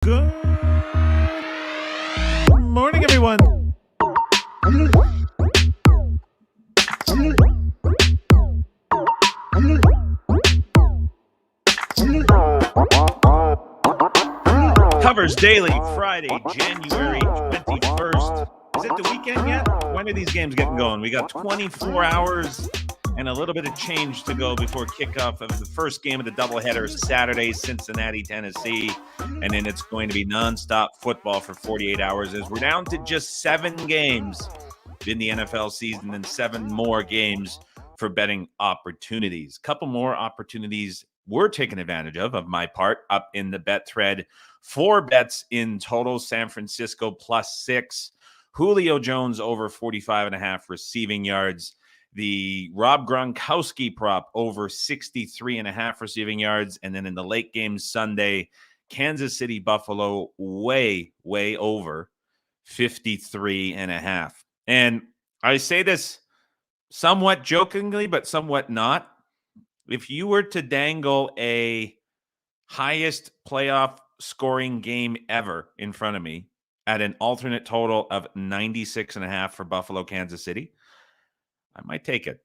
Good morning, everyone. Covers Daily, Friday, January 21st. Is it the weekend yet? When are these games getting going? We got 24 hours and a little bit of change to go before kickoff of the first game of the doubleheader Saturday, Cincinnati, Tennessee. And then it's going to be nonstop football for 48 hours as we're down to just 7 games in the NFL season and 7 more games for betting opportunities. Couple more opportunities we're taking advantage of my part, up in the bet thread. 4 bets in total. San Francisco +6. Julio Jones over 45.5 receiving yards. The Rob Gronkowski prop over 63.5 receiving yards. And then in the late game Sunday, Kansas City Buffalo way over 53.5. And I say this somewhat jokingly, but somewhat not. If you were to dangle a highest playoff scoring game ever in front of me at an alternate total of 96.5 for Buffalo, Kansas City, I might take it.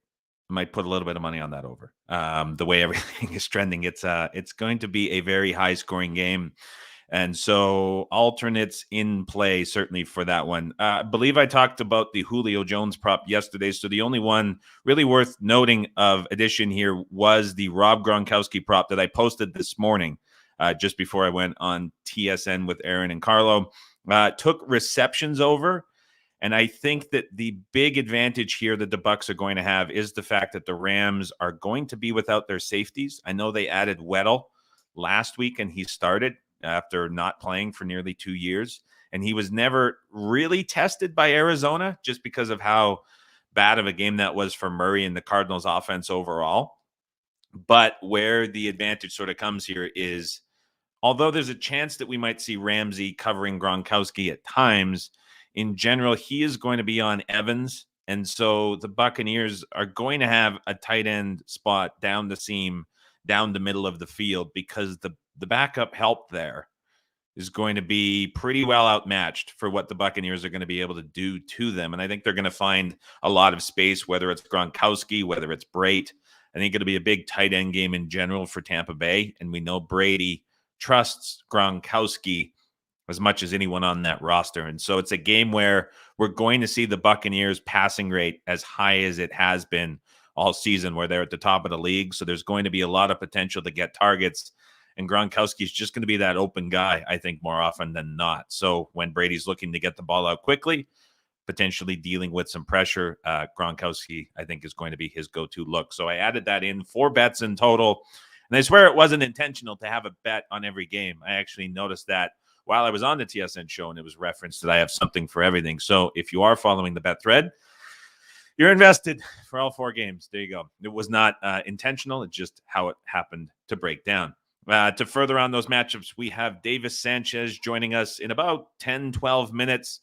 I might put a little bit of money on that over. The way everything is trending, it's going to be a very high scoring game. And so alternates in play, certainly for that one. I believe I talked about the Julio Jones prop yesterday. So the only one really worth noting of addition here was the Rob Gronkowski prop that I posted this morning just before I went on TSN with Aaron and Carlo. Took receptions over. And I think that the big advantage here that the Bucs are going to have is the fact that the Rams are going to be without their safeties. I know they added Weddle last week and he started after not playing for nearly 2 years. And he was never really tested by Arizona just because of how bad of a game that was for Murray and the Cardinals offense overall. But where the advantage sort of comes here is, although there's a chance that we might see Ramsey covering Gronkowski at times, in general, he is going to be on Evans. And so the Buccaneers are going to have a tight end spot down the seam, down the middle of the field, because the backup help there is going to be pretty well outmatched for what the Buccaneers are going to be able to do to them. And I think they're going to find a lot of space, whether it's Gronkowski, whether it's Brate. I think it'll be a big tight end game in general for Tampa Bay. And we know Brady trusts Gronkowski as much as anyone on that roster. And so it's a game where we're going to see the Buccaneers passing rate as high as it has been all season, where they're at the top of the league. So there's going to be a lot of potential to get targets. And Gronkowski is just going to be that open guy, I think, more often than not. So when Brady's looking to get the ball out quickly, potentially dealing with some pressure, Gronkowski, I think, is going to be his go-to look. So I added that in. 4 bets in total. And I swear it wasn't intentional to have a bet on every game. I actually noticed that while I was on the TSN show, and it was referenced that I have something for everything. So if you are following the bet thread, you're invested for all 4 games. There you go. It was not intentional. It's just how it happened to break down. To further on those matchups, we have Davis Sanchez joining us in about 10, 12 minutes.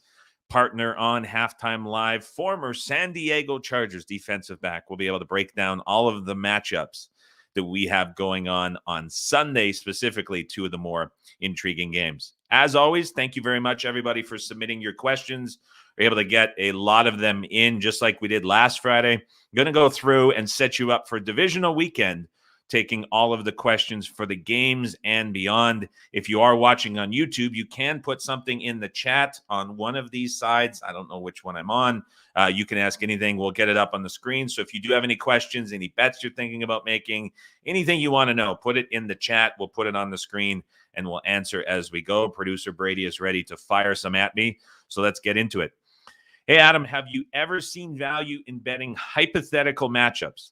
Partner on Halftime Live, former San Diego Chargers defensive back. We'll be able to break down all of the matchups that we have going on Sunday, specifically 2 of the more intriguing games. As always, thank you very much, everybody, for submitting your questions. We're able to get a lot of them in, just like we did last Friday. I'm going to go through and set you up for Divisional weekend, taking all of the questions for the games and beyond. If you are watching on YouTube, you can put something in the chat on one of these sides. I don't know which one I'm on. You can ask anything. We'll get it up on the screen. So if you do have any questions, any bets you're thinking about making, anything you want to know, put it in the chat. We'll put it on the screen and we'll answer as we go. Producer Brady is ready to fire some at me. So let's get into it. Hey, Adam, have you ever seen value in betting hypothetical matchups?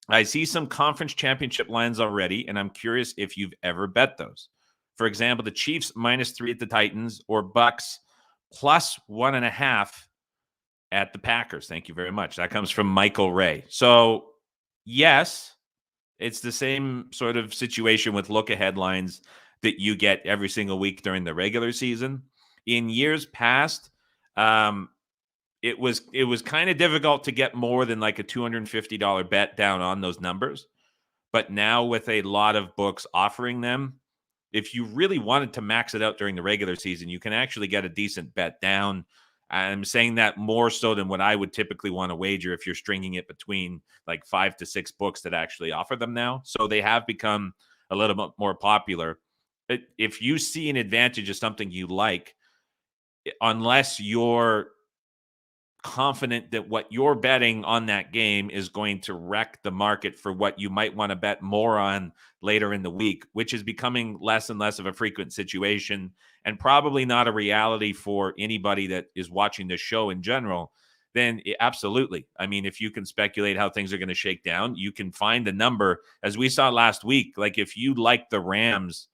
I see some conference championship lines already, and I'm curious if you've ever bet those. For example, the Chiefs -3 at the Titans, or Bucks +1.5 at the Packers. Thank you very much. That comes from Michael Ray. So, yes, it's the same sort of situation with look-ahead lines that you get every single week during the regular season. In years past, it was kind of difficult to get more than like a $250 bet down on those numbers. But now with a lot of books offering them, if you really wanted to max it out during the regular season, you can actually get a decent bet down. I'm saying that more so than what I would typically want to wager if you're stringing it between like 5 to 6 books that actually offer them now. So they have become a little bit more popular. If you see an advantage of something you like, unless you're confident that what you're betting on that game is going to wreck the market for what you might want to bet more on later in the week, which is becoming less and less of a frequent situation and probably not a reality for anybody that is watching this show in general, then absolutely. I mean, if you can speculate how things are going to shake down, you can find a number, as we saw last week. Like if you like the Rams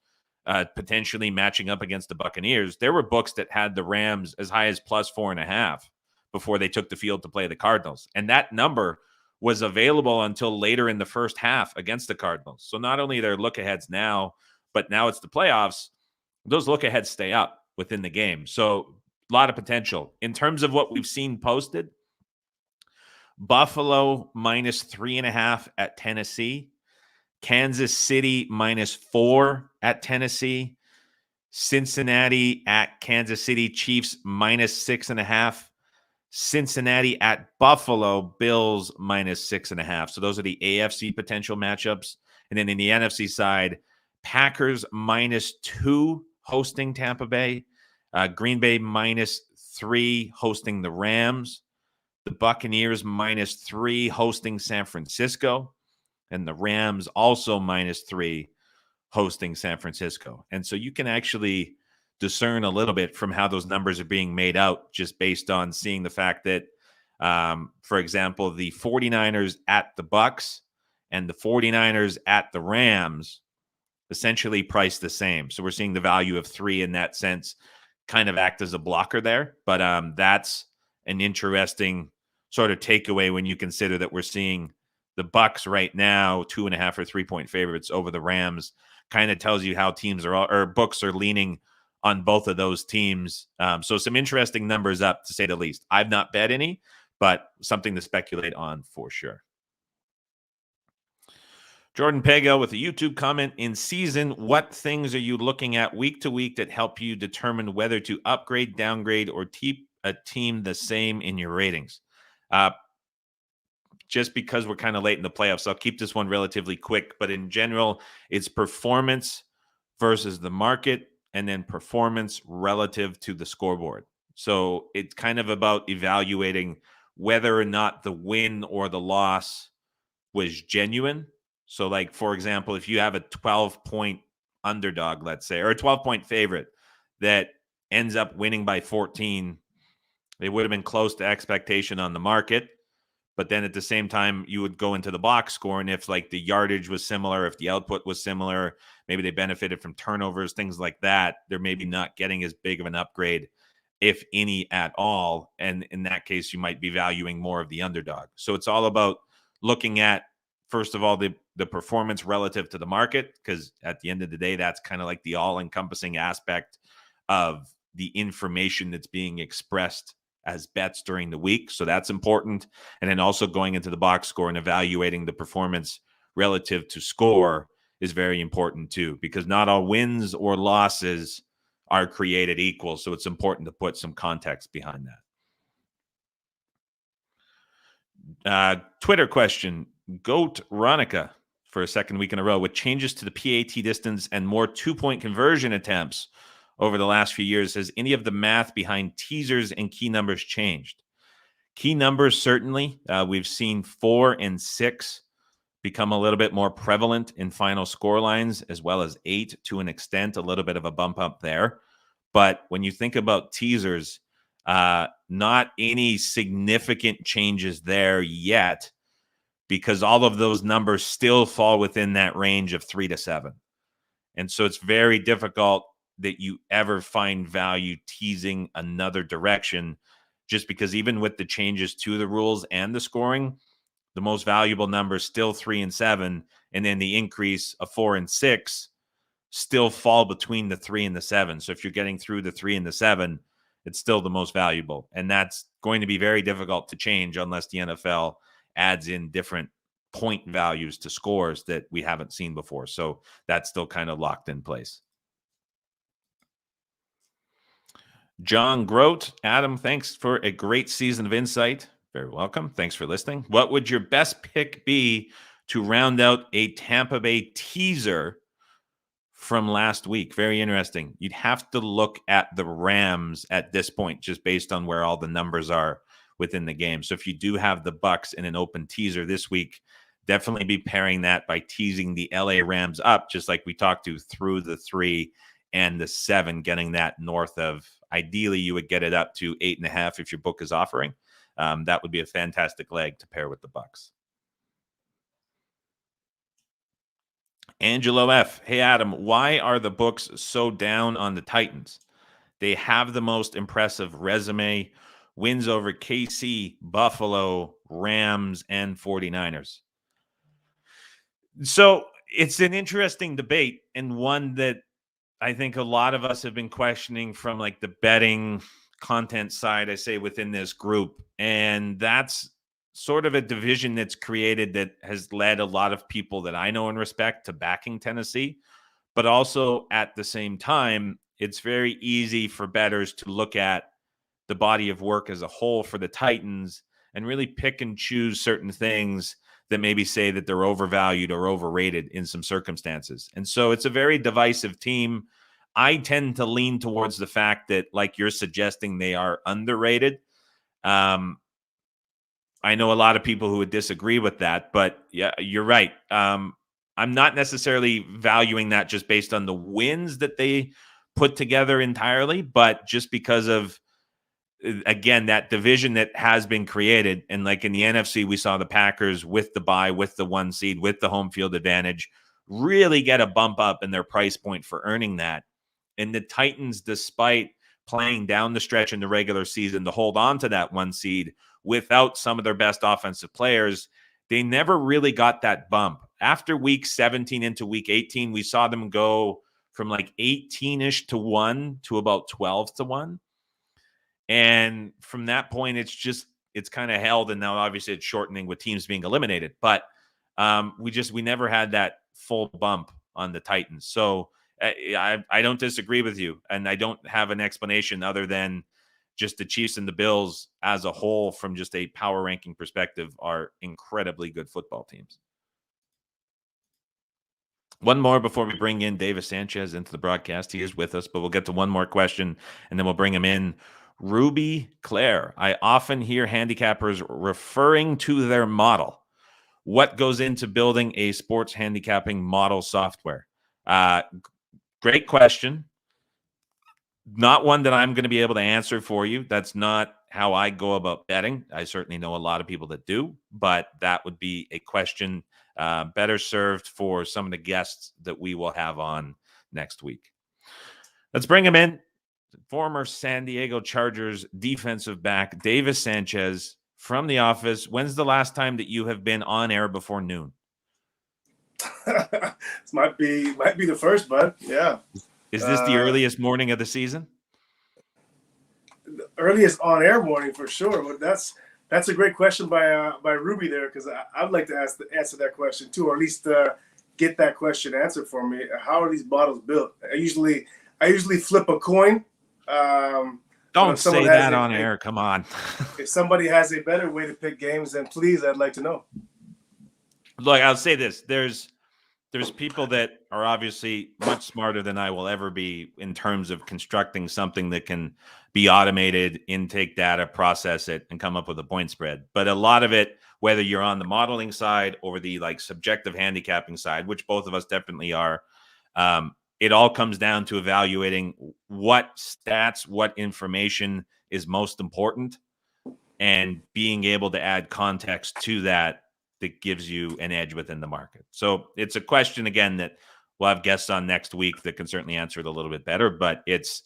potentially matching up against the Buccaneers, there were books that had the Rams as high as +4.5 before they took the field to play the Cardinals. And that number was available until later in the first half against the Cardinals. So not only are there look aheads now, but now it's the playoffs, those look aheads stay up within the game. So a lot of potential. In terms of what we've seen posted, Buffalo -3.5 at Tennessee, Kansas City -4 at Tennessee, Cincinnati at Kansas City, Chiefs -6.5, Cincinnati at Buffalo, Bills -6.5. So those are the AFC potential matchups. And then in the NFC side, Packers -2 hosting Tampa Bay, Green Bay -3 hosting the Rams, the Buccaneers -3 hosting San Francisco, and the Rams also -3 hosting San Francisco. And so you can actually discern a little bit from how those numbers are being made out just based on seeing the fact that, for example, the 49ers at the Bucs and the 49ers at the Rams essentially priced the same. So we're seeing the value of 3 in that sense kind of act as a blocker there. But that's an interesting sort of takeaway when you consider that we're seeing the Bucs right now 2.5 or 3-point favorites over the Rams. Kind of tells you how teams are, or books are leaning on both of those teams. So some interesting numbers up, to say the least. I've not bet any, but something to speculate on for sure. Jordan Pego with a YouTube comment: in season, what things are you looking at week to week that help you determine whether to upgrade, downgrade, or keep a team the same in your ratings? Just because we're kind of late in the playoffs, I'll keep this one relatively quick. But in general, it's performance versus the market, and then performance relative to the scoreboard. So it's kind of about evaluating whether or not the win or the loss was genuine. So, like, for example, if you have a 12-point underdog, let's say, or a 12-point favorite that ends up winning by 14, they would have been close to expectation on the market. But then at the same time, you would go into the box score, and if like the yardage was similar, if the output was similar, maybe they benefited from turnovers, things like that, they're maybe not getting as big of an upgrade, if any at all. And in that case, you might be valuing more of the underdog. So it's all about looking at, first of all, the performance relative to the market, because at the end of the day, that's kind of like the all-encompassing aspect of the information that's being expressed as bets during the week. So that's important. And then also going into the box score and evaluating the performance relative to score is very important too, because not all wins or losses are created equal. So it's important to put some context behind that. Twitter question: Goat Ronica for a second week in a row. With changes to the PAT distance and more 2-point conversion attempts over the last few years, has any of the math behind teasers and key numbers changed? Key numbers, certainly. We've seen 4 and 6 become a little bit more prevalent in final score lines, as well as 8 to an extent, a little bit of a bump up there. But when you think about teasers, not any significant changes there yet, because all of those numbers still fall within that range of 3 to 7. And so it's very difficult that you ever find value teasing another direction, just because even with the changes to the rules and the scoring, the most valuable numbers still 3 and 7, and then the increase of 4 and 6 still fall between the 3 and the 7. So if you're getting through the 3 and the 7, it's still the most valuable. And that's going to be very difficult to change unless the NFL adds in different point values to scores that we haven't seen before. So that's still kind of locked in place. John Grote, Adam, thanks for a great season of insight. Very welcome. Thanks for listening. What would your best pick be to round out a Tampa Bay teaser from last week? Very interesting. You'd have to look at the Rams at this point, just based on where all the numbers are within the game. So if you do have the Bucs in an open teaser this week, definitely be pairing that by teasing the LA Rams up, just like we talked to, through the 3 and the 7, getting that north of, ideally you would get it up to 8.5 if your book is offering. That would be a fantastic leg to pair with the Bucs. Angelo F. Hey, Adam, why are the books so down on the Titans? They have the most impressive resume, wins over KC, Buffalo, Rams, and 49ers. So it's an interesting debate, and one that I think a lot of us have been questioning from like the betting content side, I say, within this group. And that's sort of a division that's created that has led a lot of people that I know and respect to backing Tennessee. But also at the same time, it's very easy for bettors to look at the body of work as a whole for the Titans and really pick and choose certain things that maybe say that they're overvalued or overrated in some circumstances. And so it's a very divisive team. I tend to lean towards the fact that, like you're suggesting, they are underrated. I know a lot of people who would disagree with that, but yeah, you're right. I'm not necessarily valuing that just based on the wins that they put together entirely, but just because of, again, that division that has been created. And like in the NFC, we saw the Packers with the bye, with the 1 seed, with the home field advantage, really get a bump up in their price point for earning that. And the Titans, despite playing down the stretch in the regular season to hold on to that 1 seed without some of their best offensive players, they never really got that bump. After week 17 into week 18, we saw them go from like 18-ish to 1 to about 12 to 1. And from that point, it's kind of held. And now obviously it's shortening with teams being eliminated. But we never had that full bump on the Titans. So I don't disagree with you. And I don't have an explanation other than just the Chiefs and the Bills as a whole, from just a power ranking perspective, are incredibly good football teams. One more before we bring in Davis Sanchez into the broadcast. He is with us, but we'll get to one more question and then we'll bring him in. Ruby Claire, I often hear handicappers referring to their model. What goes into building a sports handicapping model software? Great question. Not one that I'm going to be able to answer for you. That's not how I go about betting. I certainly know a lot of people that do, but that would be a question better served for some of the guests that we will have on next week. Let's bring him in. Former San Diego Chargers defensive back, Davis Sanchez from the office. When's the last time that you have been on air before noon? This might be the first, bud. Yeah. Is this the earliest morning of the season? The earliest on-air morning for sure. But that's a great question by Ruby there, because I'd like to answer that question too, or at least get that question answered for me. How are these models built? I usually flip a coin. Don't say that on air. Come on. If somebody has a better way to pick games, then please, I'd like to know. Look, I'll say this. There's people that are obviously much smarter than I will ever be in terms of constructing something that can be automated, intake data, process it, and come up with a point spread. But a lot of it, whether you're on the modeling side or the like subjective handicapping side, which both of us definitely are, it all comes down to evaluating what stats, what information is most important, and being able to add context to that gives you an edge within the market. So it's a question, again, that we'll have guests on next week that can certainly answer it a little bit better, but it's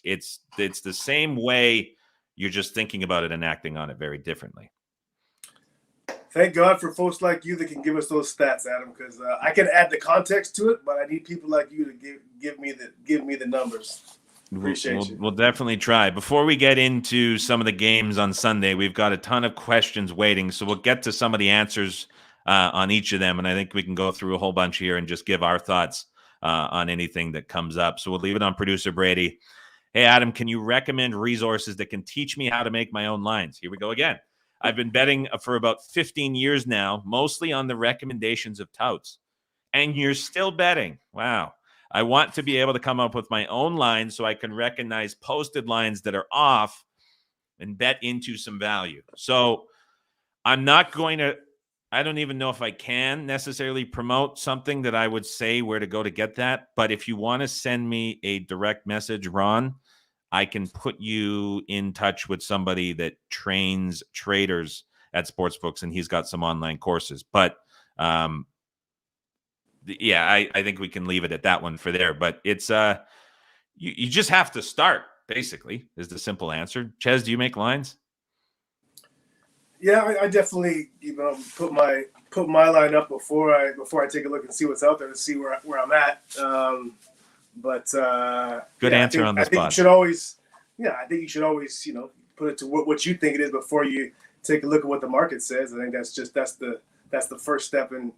the same way. You're just thinking about it and acting on it very differently. Thank God for folks like you that can give us those stats, Adam, because I can add the context to it, but I need people like you to give me the numbers. Appreciate you. We'll definitely try. Before we get into some of the games on Sunday, we've got a ton of questions waiting, so we'll get to some of the answers on each of them, and I think we can go through a whole bunch here and just give our thoughts on anything that comes up. So we'll leave it on producer Brady. Hey, Adam, can you recommend resources that can teach me how to make my own lines? Here we go again. I've been betting for about 15 years now, mostly on the recommendations of touts. And you're still betting. Wow. I want to be able to come up with my own lines so I can recognize posted lines that are off and bet into some value. So I'm not going to, I don't even know if I can necessarily promote something that I would say where to go to get that. But if you want to send me a direct message, Ron, I can put you in touch with somebody that trains traders at sportsbooks, and he's got some online courses. But yeah, I think we can leave it at that one for there. But it's you just have to start, basically, is the simple answer. Ches, do you make lines? Yeah, I definitely put my line up before I take a look and see what's out there to see where I'm at. Good answer on the spot. I think you should always, put it to what you think it is before you take a look at what the market says. I think that's the first step in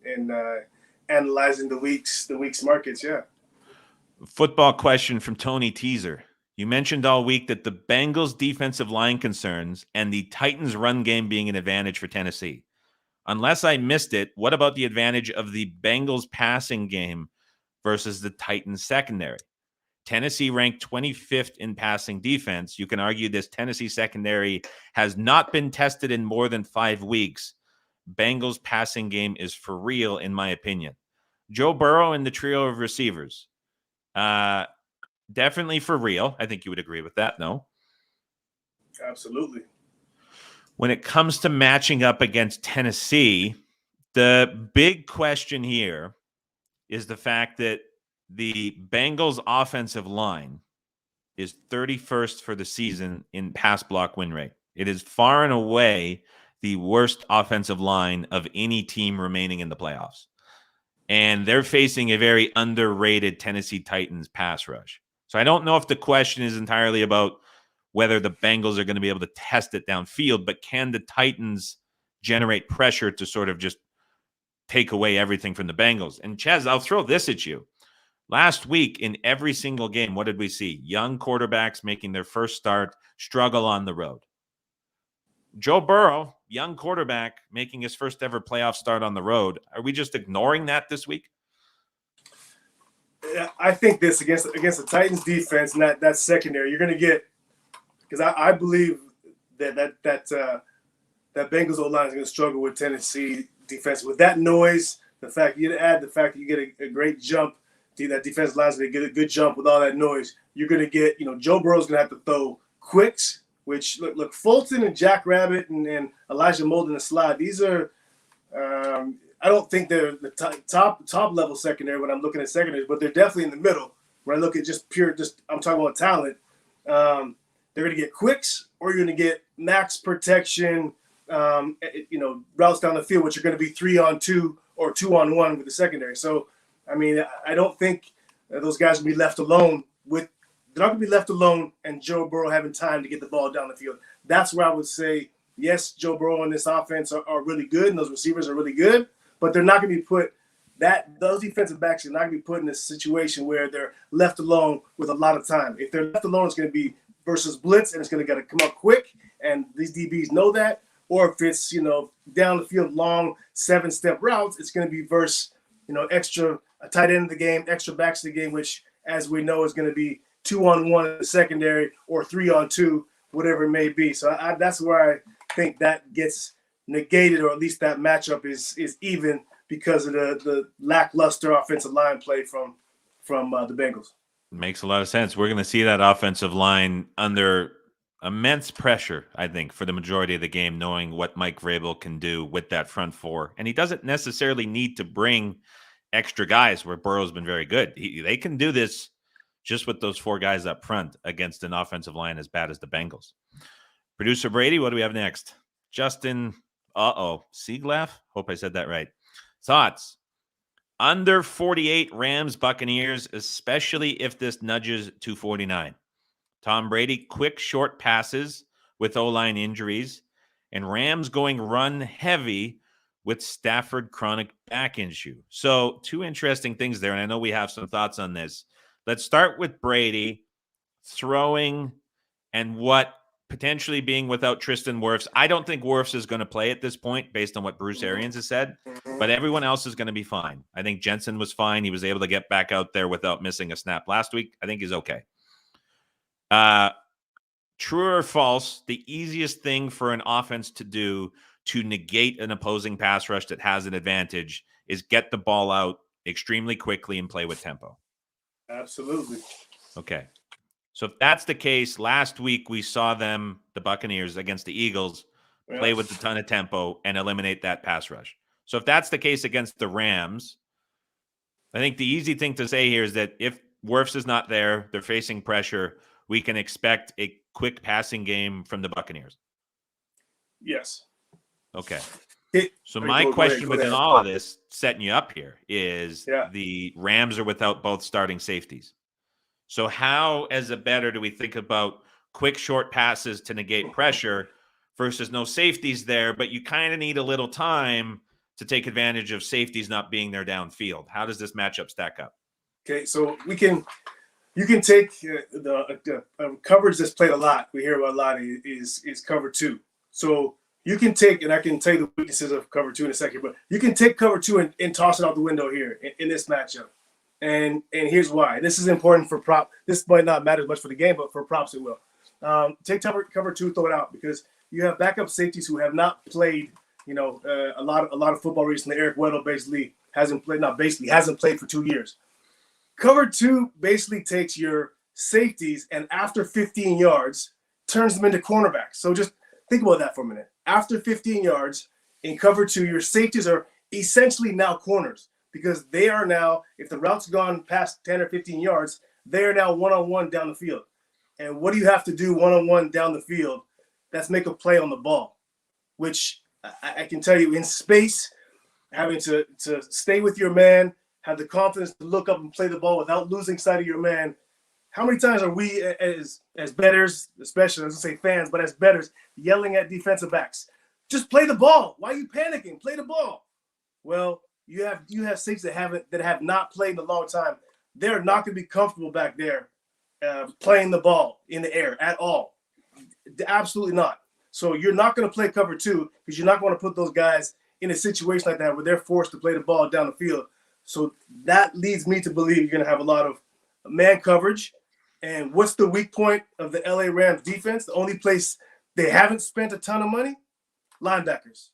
analyzing the week's markets. Yeah. Football question from Tony Teaser. You mentioned all week that the Bengals' defensive line concerns and the Titans' run game being an advantage for Tennessee. Unless I missed it, what about the advantage of the Bengals' passing game versus the Titans' secondary? Tennessee ranked 25th in passing defense. You can argue this Tennessee secondary has not been tested in more than 5 weeks. Bengals' passing game is for real, in my opinion. Joe Burrow and the trio of receivers. Definitely for real. I think you would agree with that, no? Absolutely. When it comes to matching up against Tennessee, the big question here is the fact that the Bengals offensive line is 31st for the season in pass block win rate. It is far and away the worst offensive line of any team remaining in the playoffs. And they're facing a very underrated Tennessee Titans pass rush. So I don't know if the question is entirely about whether the Bengals are going to be able to test it downfield, but can the Titans generate pressure to sort of just take away everything from the Bengals? And Ches, I'll throw this at you. Last week in every single game, what did we see? Young quarterbacks making their first start, struggle on the road. Joe Burrow, young quarterback, making his first ever playoff start on the road. Are we just ignoring that this week? I think this against the Titans defense and that secondary, you're going to get, because I believe that Bengals O-line is going to struggle with Tennessee defense with that noise. The fact you add the fact that you get a great jump, that defensive line is going to get a good jump with all that noise. You're going to get, Joe Burrow's going to have to throw quicks, which look Fulton and Jack Rabbit and Elijah Molden and Slide. These are. I don't think they're the top level secondary when I'm looking at secondaries, but they're definitely in the middle. When I look at I'm talking about talent. They're going to get quicks, or you're going to get max protection, routes down the field, which are going to be 3-on-2 or 2-on-1 with the secondary. So, I mean, I don't think those guys will be left alone they're not going to be left alone and Joe Burrow having time to get the ball down the field. That's where I would say, yes, Joe Burrow and this offense are really good, and those receivers are really good. But they're not going to be those defensive backs are not going to be put in a situation where they're left alone with a lot of time. If they're left alone, it's going to be versus blitz, and it's going to come up quick, and these DBs know that. Or if it's, down the field, long 7-step routes, it's going to be versus, extra a tight end of the game, extra backs of the game, which, as we know, is going to be 2-on-1 in the secondary or 3-on-2, whatever it may be. So that's where I think that gets negated, or at least that matchup is even because of the lackluster offensive line play from the Bengals. Makes a lot of sense. We're going to see that offensive line under immense pressure, I think, for the majority of the game, knowing what Mike Vrabel can do with that front four. And he doesn't necessarily need to bring extra guys where Burrow's been very good. They can do this just with those 4 guys up front against an offensive line as bad as the Bengals. Producer Brady, what do we have next? Justin, Sieglaff? Hope I said that right. Thoughts? Under 48 Rams Buccaneers, especially if this nudges to 49. Tom Brady, quick short passes with O-line injuries, and Rams going run heavy with Stafford chronic back issue. So 2 interesting things there, and I know we have some thoughts on this. Let's start with Brady. throwing and what potentially being without Tristan Wirfs. I don't think Wirfs is going to play at this point based on what Bruce Arians has said, but everyone else is going to be fine. I think Jensen was fine. He was able to get back out there without missing a snap last week. I think he's okay. True or false, the easiest thing for an offense to do to negate an opposing pass rush that has an advantage is get the ball out extremely quickly and play with tempo. Absolutely. Okay. So if that's the case, last week we saw them, the Buccaneers against the Eagles, play with a ton of tempo and eliminate that pass rush. So if that's the case against the Rams, I think the easy thing to say here is that if Wirfs is not there, they're facing pressure, we can expect a quick passing game from the Buccaneers. Yes. Okay. So my question within all of this, setting you up here, is the Rams are without both starting safeties. So how, as a bettor, do we think about quick, short passes to negate pressure versus no safeties there, but you kind of need a little time to take advantage of safeties not being there downfield? How does this matchup stack up? Okay, so you can take the coverage that's played a lot. We hear about a lot is cover two. So you can take, and I can tell you the weaknesses of cover two in a second, but you can take cover two and toss it out the window here in this matchup. And here's why. This is important for prop. This might not matter as much for the game, but for props it will. Take cover two, throw it out, because you have backup safeties who have not played, a lot of football recently. Eric Weddle hasn't played for 2 years. Cover two basically takes your safeties and after 15 yards turns them into cornerbacks. So just think about that for a minute. After 15 yards in cover two, your safeties are essentially now corners, because they are now, if the route's gone past 10 or 15 yards, they are now one-on-one down the field. And what do you have to do one-on-one down the field? That's make a play on the ball, which I can tell you in space, having to stay with your man, have the confidence to look up and play the ball without losing sight of your man. How many times are we as bettors, especially, I was going to say fans, but as bettors, yelling at defensive backs, just play the ball. Why are you panicking? Play the ball. Well, you have safeties that have not played in a long time. They're not going to be comfortable back there playing the ball in the air at all. Absolutely not. So you're not going to play cover two, because you're not going to put those guys in a situation like that where they're forced to play the ball down the field. So that leads me to believe you're going to have a lot of man coverage. And what's the weak point of the LA Rams defense? The only place they haven't spent a ton of money? Linebackers.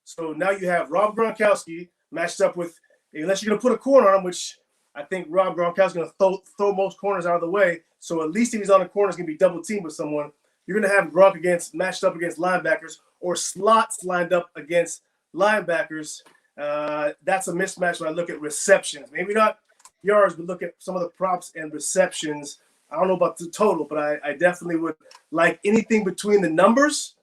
So now you have Rob Gronkowski matched up with, unless you're going to put a corner on him, which I think Rob Gronkowski's going to throw most corners out of the way. So at least if he's on a corner, he's going to be double teamed with someone. You're going to have Gronk matched up against linebackers, or slots lined up against linebackers. That's a mismatch when I look at receptions. Maybe not yards, but look at some of the props and receptions. I don't know about the total, but I definitely would like anything between the numbers.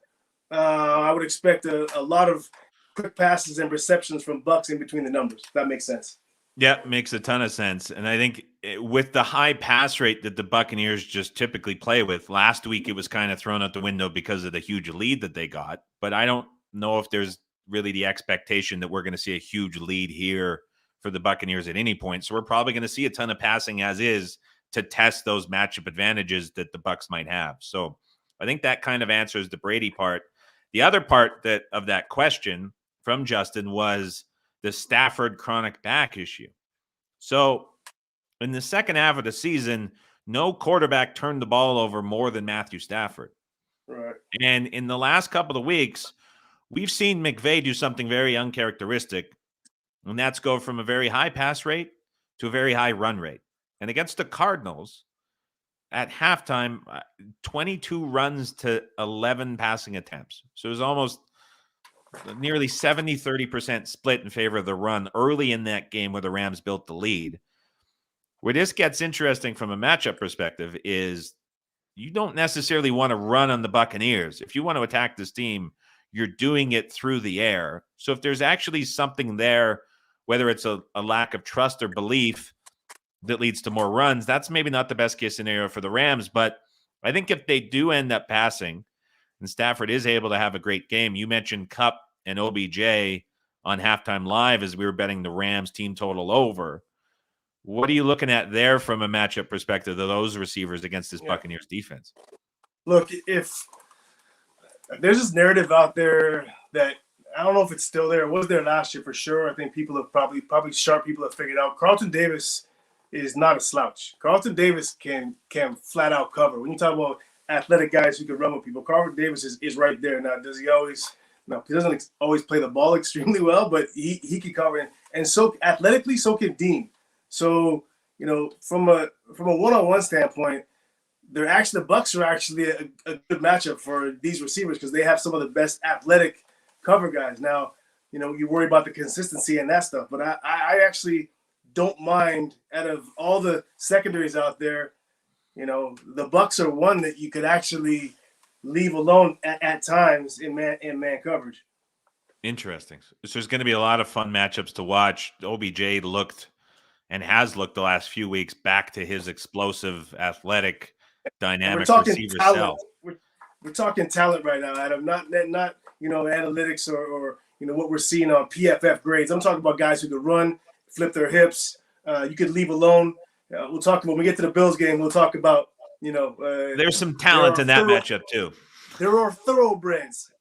I would expect a lot of quick passes and receptions from Bucs in between the numbers. If that makes sense. Yeah, makes a ton of sense. And I think with the high pass rate that the Buccaneers just typically play with, last week it was kind of thrown out the window because of the huge lead that they got. But I don't know if there's really the expectation that we're going to see a huge lead here for the Buccaneers at any point. So we're probably going to see a ton of passing as is to test those matchup advantages that the Bucs might have. So I think that kind of answers the Brady part. The other part of that question from Justin was the Stafford chronic back issue. So in the second half of the season, no quarterback turned the ball over more than Matthew Stafford. Right. And in the last couple of weeks, we've seen McVay do something very uncharacteristic, and that's go from a very high pass rate to a very high run rate. And against the Cardinals, at halftime, 22 runs to 11 passing attempts. So it was almost nearly 30% split in favor of the run early in that game where the Rams built the lead. Where this gets interesting from a matchup perspective is you don't necessarily want to run on the Buccaneers. If you want to attack this team, you're doing it through the air. So if there's actually something there, whether it's a lack of trust or belief that leads to more runs, that's maybe not the best case scenario for the Rams. But I think if they do end up passing and Stafford is able to have a great game, you mentioned Kupp and OBJ on Halftime Live as we were betting the Rams team total over. What are you looking at there from a matchup perspective of those receivers against this Buccaneers defense? Look, if there's this narrative out there that I don't know if it's still there. It was there last year for sure. I think people have probably sharp people have figured out Carlton Davis is not a slouch. Carlton Davis can flat out cover. When you talk about athletic guys who can run with people, Carlton Davis is right there. Now, does he always? No, he doesn't always play the ball extremely well, but he can cover. And so athletically, so can Dean. So, you know, from a one-on-one standpoint, the Bucs are actually a good matchup for these receivers because they have some of the best athletic cover guys. Now, you know, you worry about the consistency and that stuff, but I actually don't mind. Out of all the secondaries out there, you know, the Bucs are one that you could actually leave alone at times in man coverage. Interesting. So there's going to be a lot of fun matchups to watch. OBJ looked and has looked the last few weeks back to his explosive, athletic, dynamic receiver self. We're talking talent right now, Adam. Not you know, analytics or you know what we're seeing on PFF grades. I'm talking about guys who could run, flip their hips. You could leave alone. We'll talk about when we get to the Bills game. We'll talk about, you know, there's some talent in that matchup too. There are thoroughbreds.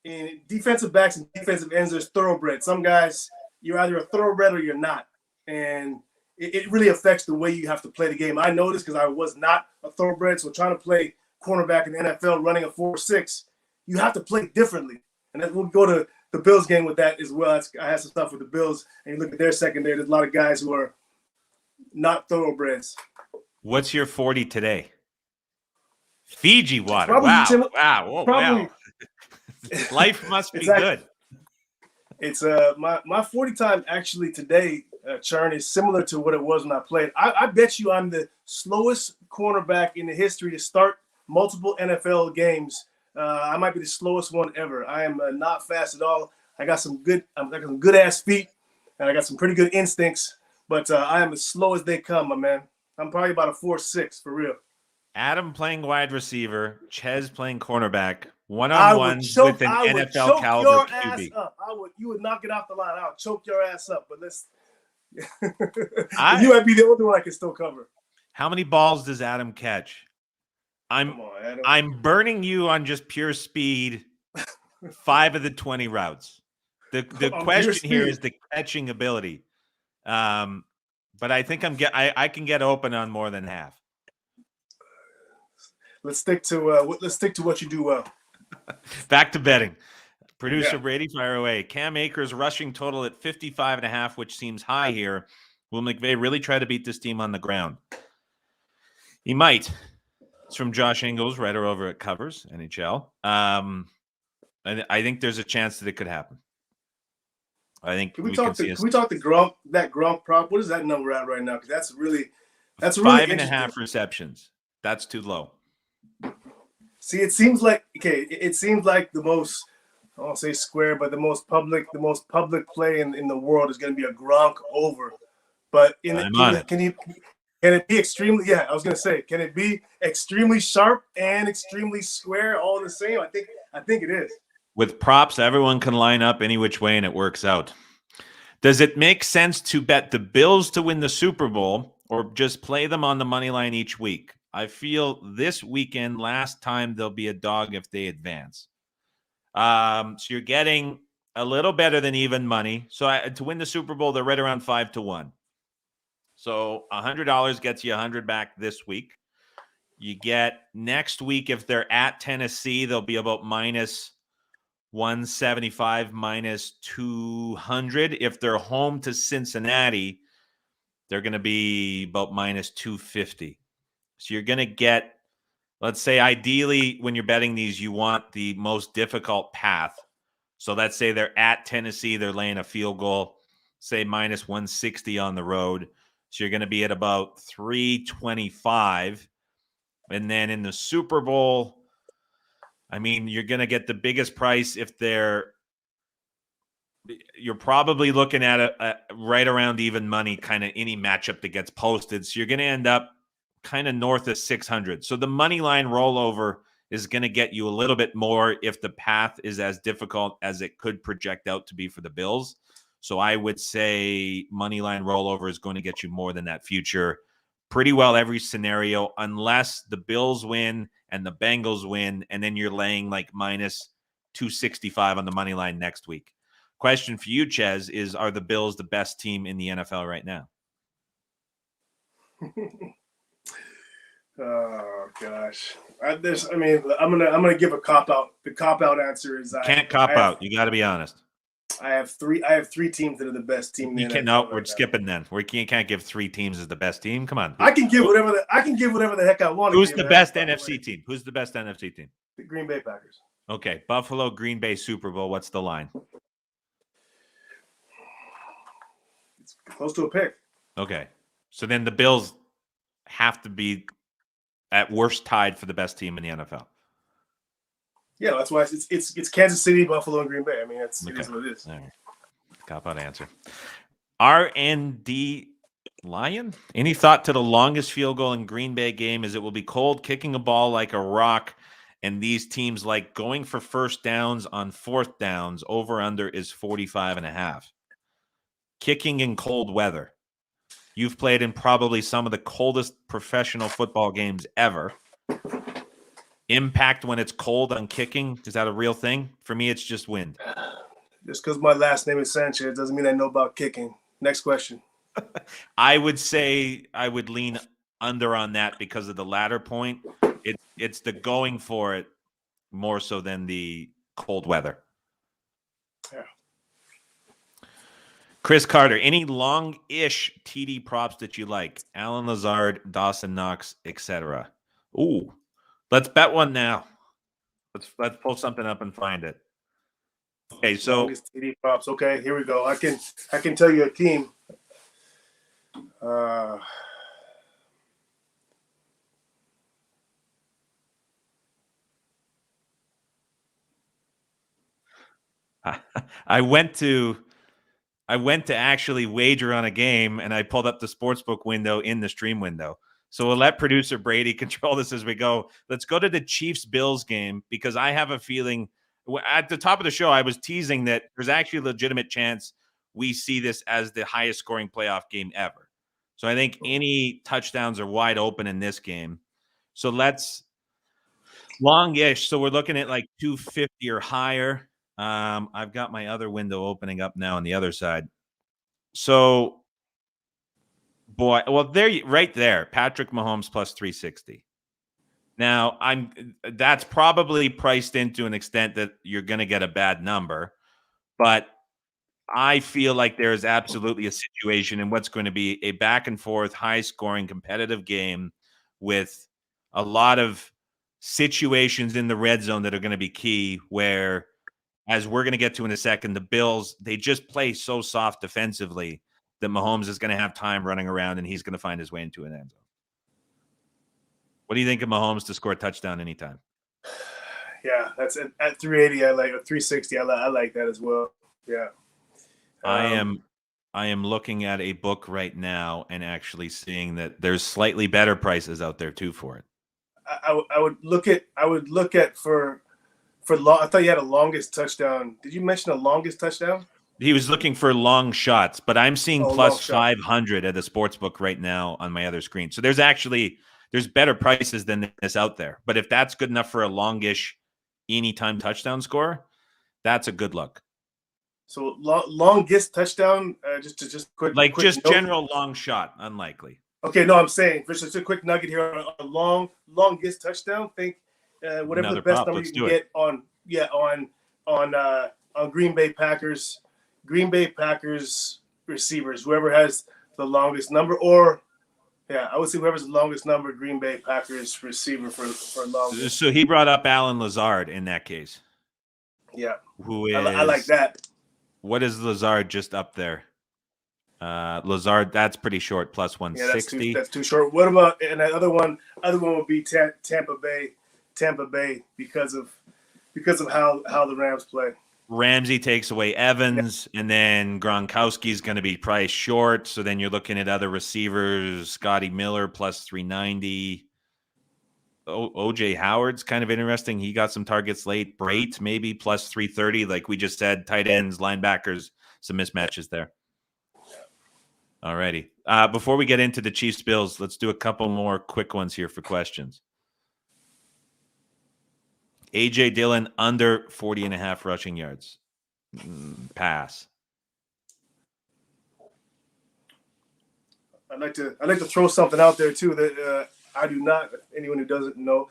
In defensive backs and defensive ends, there's thoroughbreds. Some guys, you're either a thoroughbred or you're not. And it really affects the way you have to play the game. I know this because I was not a thoroughbred. So trying to play cornerback in the NFL running a 4.6, you have to play differently. And then we'll go to the Bills game with that as well. I had some stuff with the Bills, and you look at their secondary, there's a lot of guys who are not thoroughbreds. What's your 40 today? Fiji water. Probably wow. Wow. Life must be good. It's my 40 time actually today, Churn, is similar to what it was when I played. I bet you I'm the slowest cornerback in the history to start multiple NFL games. I might be the slowest one ever. I am not fast at all. I got some good ass feet, and I got some pretty good instincts. But I am as slow as they come, my man. I'm probably about a 4.6 for real. Adam playing wide receiver, Ches playing cornerback, one-on-ones with an NFL caliber QB. You would knock it off the line. I'll choke your ass up. But let's. You might be the only one I can still cover. How many balls does Adam catch? I'm burning you on just pure speed. 5 of the 20 routes. The question here is the catching ability. But I think I can get open on more than half. Let's stick to what you do well. Back to betting. Producer Brady, fire away. Cam Akers rushing total at 55.5, which seems high here. Will McVay really try to beat this team on the ground? He might. It's from Josh Ingles, writer over at Covers NHL. And I think there's a chance that it could happen. I think can we talk the Gronk prop? What is that number at right now? Because that's really 5.5 receptions. That's too low. See, it seems like the most, I won't say square, but the most public play in the world is going to be a Gronk over. But can it be extremely? Yeah, I was going to say, can it be extremely sharp and extremely square all the same? I think it is. With props, everyone can line up any which way and it works out. Does it make sense to bet the Bills to win the Super Bowl or just play them on the money line each week? I feel this weekend, last time, there'll be a dog if they advance. So you're getting a little better than even money. So to win the Super Bowl, they're right around 5-1. So $100 gets you $100 back this week. You get next week, if they're at Tennessee, they'll be about minus 175, minus 200. If they're home to Cincinnati, they're going to be about minus 250. So you're going to get, let's say, ideally, when you're betting these, you want the most difficult path. So let's say they're at Tennessee, they're laying a field goal, say minus 160 on the road. So you're going to be at about 325. And then in the Super Bowl, I mean, you're going to get the biggest price if you're probably looking at a right around even money, kind of any matchup that gets posted. So you're going to end up kind of north of 600. So the money line rollover is going to get you a little bit more if the path is as difficult as it could project out to be for the Bills. So I would say money line rollover is going to get you more than that future pretty well every scenario, unless the Bills win and the Bengals win, and then you're laying like minus 265 on the money line next week. Question for you, Ches, is are the Bills the best team in the NFL right now? Oh gosh, I'm gonna give a cop out. The cop out answer is Can't cop out. You got to be honest. I have three teams that are the best team in the NFL. You can't. We're skipping then. We can't give 3 teams as the best team. Come on. I can give whatever the heck I want. Who's the best NFC team? Who's the best NFC team? The Green Bay Packers. Okay, Buffalo, Green Bay, Super Bowl. What's the line? It's close to a pick. Okay, so then the Bills have to be at worst tied for the best team in the NFL. Yeah, that's why it's Kansas City, Buffalo, and Green Bay. I mean, it is what it is. All right. Cop out answer. R&D Lion, any thought to the longest field goal in Green Bay game? As it will be cold, kicking a ball like a rock, and these teams like going for first downs on fourth downs. Over under is 45.5. Kicking in cold weather. You've played in probably some of the coldest professional football games ever. Impact when it's cold on kicking, is that a real thing? For me, it's just wind. Just because my last name is Sanchez doesn't mean I know about kicking. Next question. I would say I would lean under on that because of the latter point. It's the going for it more so than the cold weather. Yeah. Chris Carter, any long-ish TD props that you like? Alan Lazard, Dawson Knox, etc. Ooh, let's bet one now. Let's pull something up and find it. Okay, so longest TD props. Okay, here we go. I can tell you a team. I went to actually wager on a game, and I pulled up the sportsbook window in the stream window. So we'll let producer Brady control this as we go. Let's go to the Chiefs-Bills game, because I have a feeling at the top of the show I was teasing that there's actually a legitimate chance we see this as the highest scoring playoff game ever. So I think any touchdowns are wide open in this game. So let's long-ish. So we're looking at like 250 or higher. I've got my other window opening up now on the other side. So, boy, well, right there, Patrick Mahomes plus 360. Now, that's probably priced in to an extent that you're going to get a bad number, but I feel like there is absolutely a situation in what's going to be a back and forth, high scoring, competitive game with a lot of situations in the red zone that are going to be key, where, as we're going to get to in a second, the Bills, they just play so soft defensively that Mahomes is going to have time running around and he's going to find his way into an end zone. What do you think of Mahomes to score a touchdown anytime? Yeah, that's at 380. I like 360. I like that as well. Yeah. I am looking at a book right now and actually seeing that there's slightly better prices out there too for it. I would look at for long. I thought you had a longest touchdown. Did you mention a longest touchdown? He was looking for long shots, but I'm seeing plus 500 at the sports book right now on my other screen. So there's better prices than this out there. But if that's good enough for a longish anytime touchdown score, that's a good look. So longest touchdown, just quick, like quick just note. General long shot, unlikely. Okay, no, I'm saying just a quick nugget here on a longest touchdown. Think whatever Another the best prop, number you can get on Green Bay Packers receivers, whoever has the longest number, or I would say whoever's the longest number, Green Bay Packers receiver for longest. So he brought up Alan Lazard in that case. Yeah, who is? I like that. What is Lazard just up there? Lazard, that's pretty short, plus 160. Yeah, that's too short. What about, and the other one would be Tampa Bay because of how the Rams play. Ramsey takes away Evans, and then Gronkowski's going to be priced short. So then you're looking at other receivers, Scotty Miller plus 390. OJ Howard's kind of interesting. He got some targets late. Brait maybe plus 330. Like we just said, tight ends, linebackers, some mismatches there. All righty. Before we get into the Chiefs Bills, let's do a couple more quick ones here for questions. A.J. Dillon under 40.5 rushing yards. Pass. I'd like to throw something out there too that I do not. Anyone who doesn't know,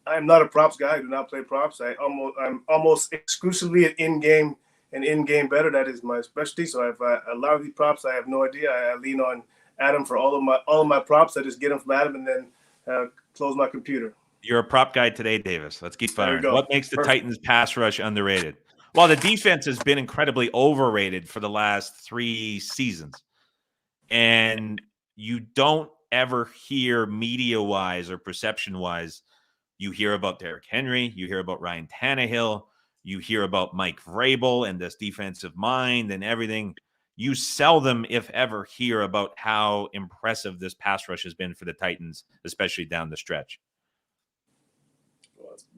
I'm not a props guy. I do not play props. I'm almost exclusively an in-game bettor. That is my specialty. So if a lot of these props, I have no idea. I lean on Adam for all of my props. I just get them from Adam and then close my computer. You're a prop guy today, Davis. Let's keep firing. What makes the Perfect. Titans pass rush underrated? Well, the defense has been incredibly overrated for the last 3 seasons. And you don't ever hear media-wise or perception-wise, you hear about Derrick Henry, you hear about Ryan Tannehill, you hear about Mike Vrabel and this defensive mind and everything. You seldom, if ever, hear about how impressive this pass rush has been for the Titans, especially down the stretch.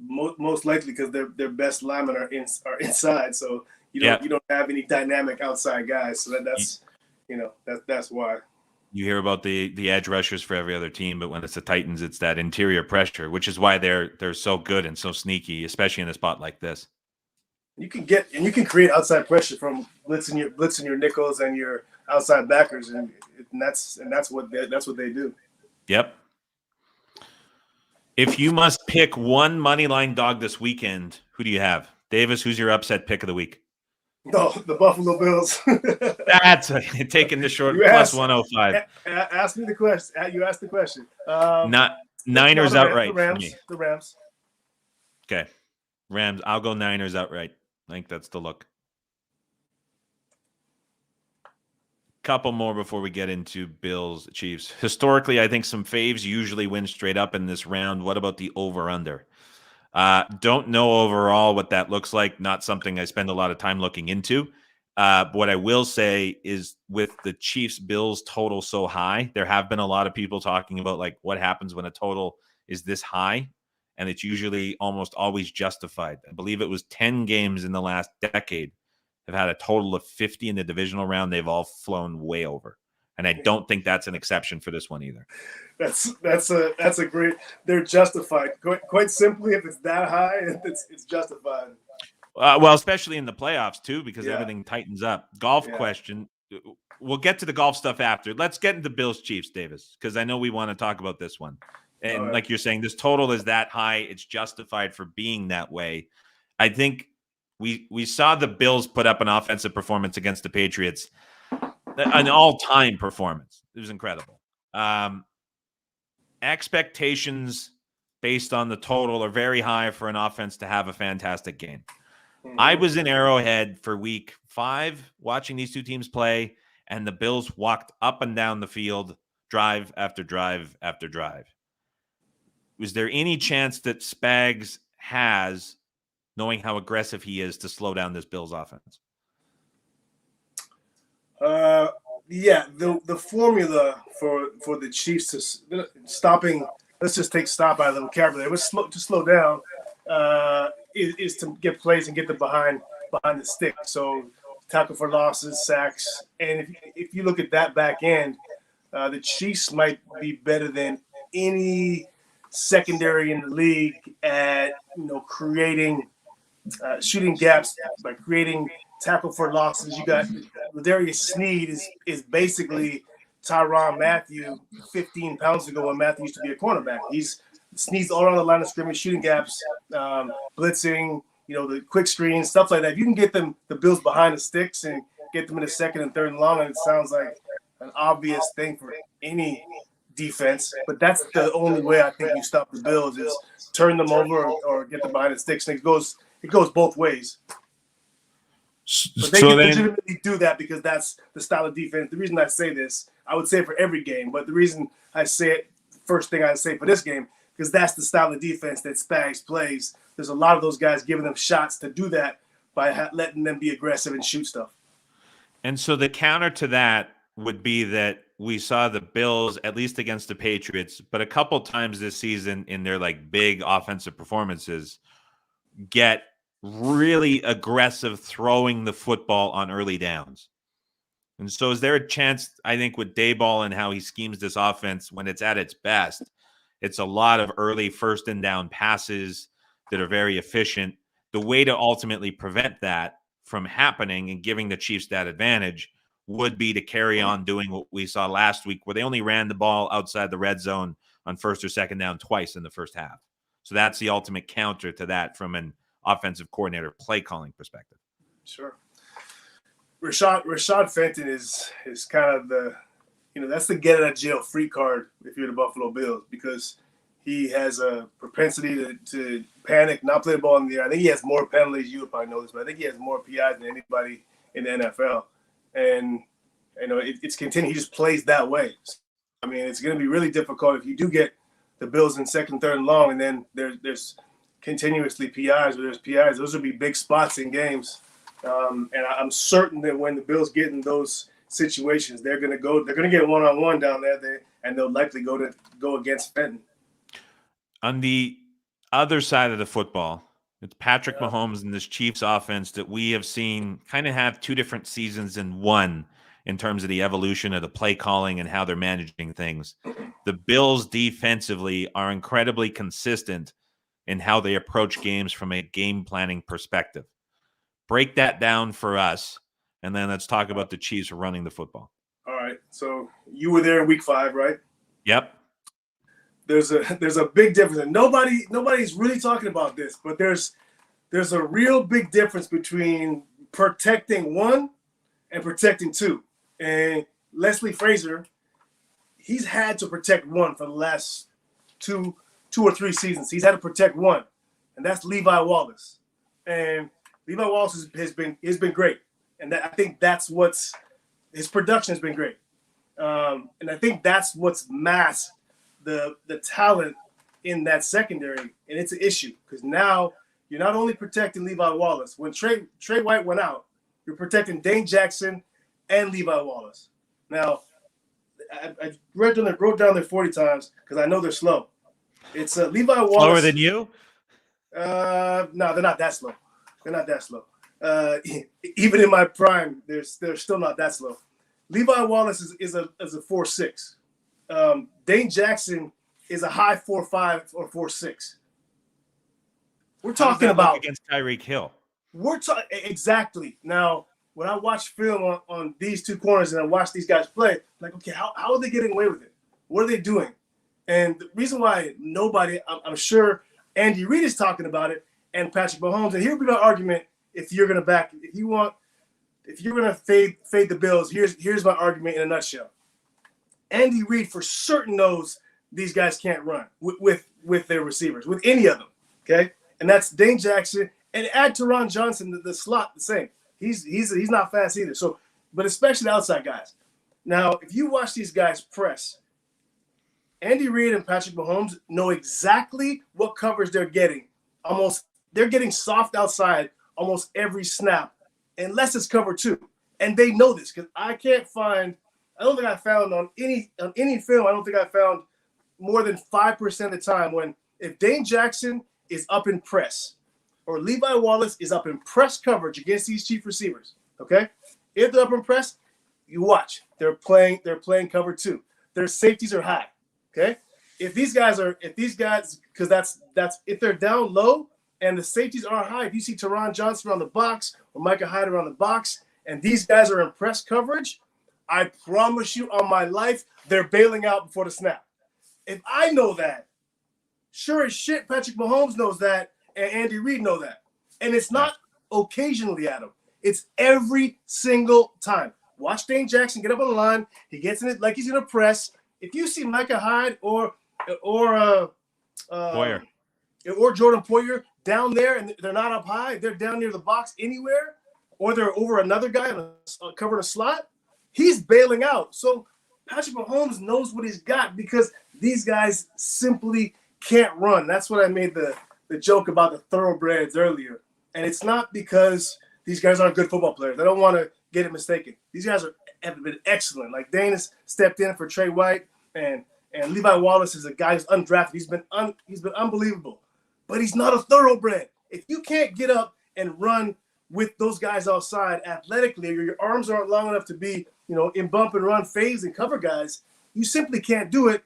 Most likely because their best linemen are inside, so you don't have any dynamic outside guys. So that's why. You hear about the edge rushers for every other team, but when it's the Titans, it's that interior pressure, which is why they're so good and so sneaky, especially in a spot like this. You can create outside pressure from blitzing your nickels and your outside backers, and that's what they do. Yep. If you must pick one money line dog this weekend, who do you have? Davis, who's your upset pick of the week? No, the Buffalo Bills. That's taking the short plus 105. Ask me the question. You asked the question. Not Niners outright. The Rams. Okay. Rams. I'll go Niners outright. I think that's the look. Couple more before we get into Bills Chiefs. Historically, I think some faves usually win straight up in this round. What about the over-under? Don't know overall what that looks like. Not something I spend a lot of time looking into. But what I will say is with the Chiefs Bills total so high, there have been a lot of people talking about like what happens when a total is this high, and it's usually almost always justified. I believe it was 10 games in the last decade have had a total of 50 in the divisional round. They've all flown way over. And I don't think that's an exception for this one either. That's a great. They're justified. Quite simply, if it's that high, it's justified. Well, especially in the playoffs too, because everything tightens up. Golf question. We'll get to the golf stuff after. Let's get into Bills Chiefs, Davis, because I know we want to talk about this one. And like you're saying, this total is that high. It's justified for being that way. I think we saw the Bills put up an offensive performance against the Patriots. An all-time performance. It was incredible. Expectations based on the total are very high for an offense to have a fantastic game. I was in Arrowhead for week 5 watching these two teams play, and the Bills walked up and down the field, drive after drive after drive. Was there any chance that Spags has, knowing how aggressive he is, to slow down this Bills offense? The formula for the Chiefs to stopping. Let's just take stop out of the vocabulary. It was to slow down. Is to get plays and get them behind the stick. So tackle for losses, sacks, and if you look at that back end, the Chiefs might be better than any secondary in the league at creating shooting gaps by creating tackle for losses. You got Ladarius Sneed is basically Tyrann Mathieu 15 pounds ago when Mathieu used to be a cornerback. He's Sneed's all around the line of scrimmage, shooting gaps, blitzing, the quick screens, stuff like that. If you can get the Bills behind the sticks and get them in the second and third and long, and it sounds like an obvious thing for any defense, but that's the only way I think you stop the Bills is turn them over or get them behind the sticks. And it goes both ways. But they can legitimately do that because that's the style of defense. The reason I say this, I would say it for every game, but the reason I say it, first thing I say for this game, because that's the style of defense that Spags plays. There's a lot of those guys giving them shots to do that by letting them be aggressive and shoot stuff. And so the counter to that would be that we saw the Bills, at least against the Patriots, but a couple times this season in their like big offensive performances, get really aggressive throwing the football on early downs. And so is there a chance, I think, with Daboll and how he schemes this offense when it's at its best, it's a lot of early first and down passes that are very efficient. The way to ultimately prevent that from happening and giving the Chiefs that advantage would be to carry on doing what we saw last week, where they only ran the ball outside the red zone on first or second down twice in the first half. So that's the ultimate counter to that from an offensive coordinator play calling perspective. Sure. Rashad Fenton is kind of the, that's the get out of jail free card if you're the Buffalo Bills, because he has a propensity to panic, not play the ball in the air. I think he has more penalties. You would probably know this, but I think he has more PIs than anybody in the NFL. And, it's continuing. He just plays that way. I mean, it's going to be really difficult if you do get the Bills in second, third, and long, and then there's continuously PIs, or there's PIs. Those would be big spots in games. And I'm certain that when the Bills get in those situations, they're going to get one-on-one down there, and they'll likely go against Fenton. On the other side of the football, it's Patrick Mahomes and this Chiefs offense that we have seen kind of have two different seasons in one in terms of the evolution of the play calling and how they're managing things. The Bills defensively are incredibly consistent in how they approach games from a game planning perspective. Break that down for us, and then let's talk about the Chiefs running the football. All right. So you were there in week 5, right? Yep. There's a big difference, and nobody's really talking about this, but there's a real big difference between protecting 1 and protecting 2. And Leslie Frazier, he's had to protect 1 for the last two or three seasons. He's had to protect 1, and that's Levi Wallace. And Levi Wallace has been great, and I think that's his production has been great, and I think that's what's masked the talent in that secondary, and it's an issue because now you're not only protecting Levi Wallace. When Trey White went out, you're protecting Dane Jackson and Levi Wallace. Now, I wrote down there 40 times because I know they're slow. It's Levi Wallace. Slower than you? No, they're not that slow. They're not that slow. Even in my prime, they're still not that slow. Levi Wallace is a 4.6. Dane Jackson is a high 4.5 or 4.6. We're talking about against Tyreek Hill. We're talking exactly. Now, when I watch film on these two corners and I watch these guys play, like, okay, how are they getting away with it? What are they doing? And the reason why I'm sure Andy Reid is talking about it, and Patrick Mahomes. And here would be my argument: if you're going to fade the Bills, here's my argument in a nutshell. Andy Reid for certain knows these guys can't run with their receivers, with any of them. Okay, and that's Dane Jackson, and add Teron Johnson, the slot, the same. He's not fast either. So, but especially the outside guys. Now, if you watch these guys press, Andy Reid and Patrick Mahomes know exactly what coverage they're getting. They're getting soft outside almost every snap, unless it's cover 2. And they know this because I don't think I found on any film, I don't think I found more than 5% of the time if Dane Jackson is up in press or Levi Wallace is up in press coverage against these Chief receivers, okay? If they're up in press, you watch. They're playing cover 2. Their safeties are high, okay? If these guys, because that's if they're down low and the safeties are high, if you see Teron Johnson around the box or Micah Hyde around the box, and these guys are in press coverage, I promise you on my life, they're bailing out before the snap. If I know that, sure as shit, Patrick Mahomes knows that, and Andy Reid know that. And it's not occasionally, Adam. It's every single time. Watch Dane Jackson get up on the line. He gets in it like he's going to press. If you see Micah Hyde or Poyer or Jordan Poyer down there and they're not up high, they're down near the box anywhere, or they're over another guy covering a slot, he's bailing out. So Patrick Mahomes knows what he's got because these guys simply can't run. That's what I made the joke about the thoroughbreds earlier. And it's not because these guys aren't good football players. I don't want to get it mistaken. These guys are have been excellent. Like Dane has stepped in for Trey White, and Levi Wallace is a guy who's undrafted. He's been unbelievable, but he's not a thoroughbred. If you can't get up and run with those guys outside athletically, or your arms aren't long enough to be, in bump and run phase and cover guys, you simply can't do it.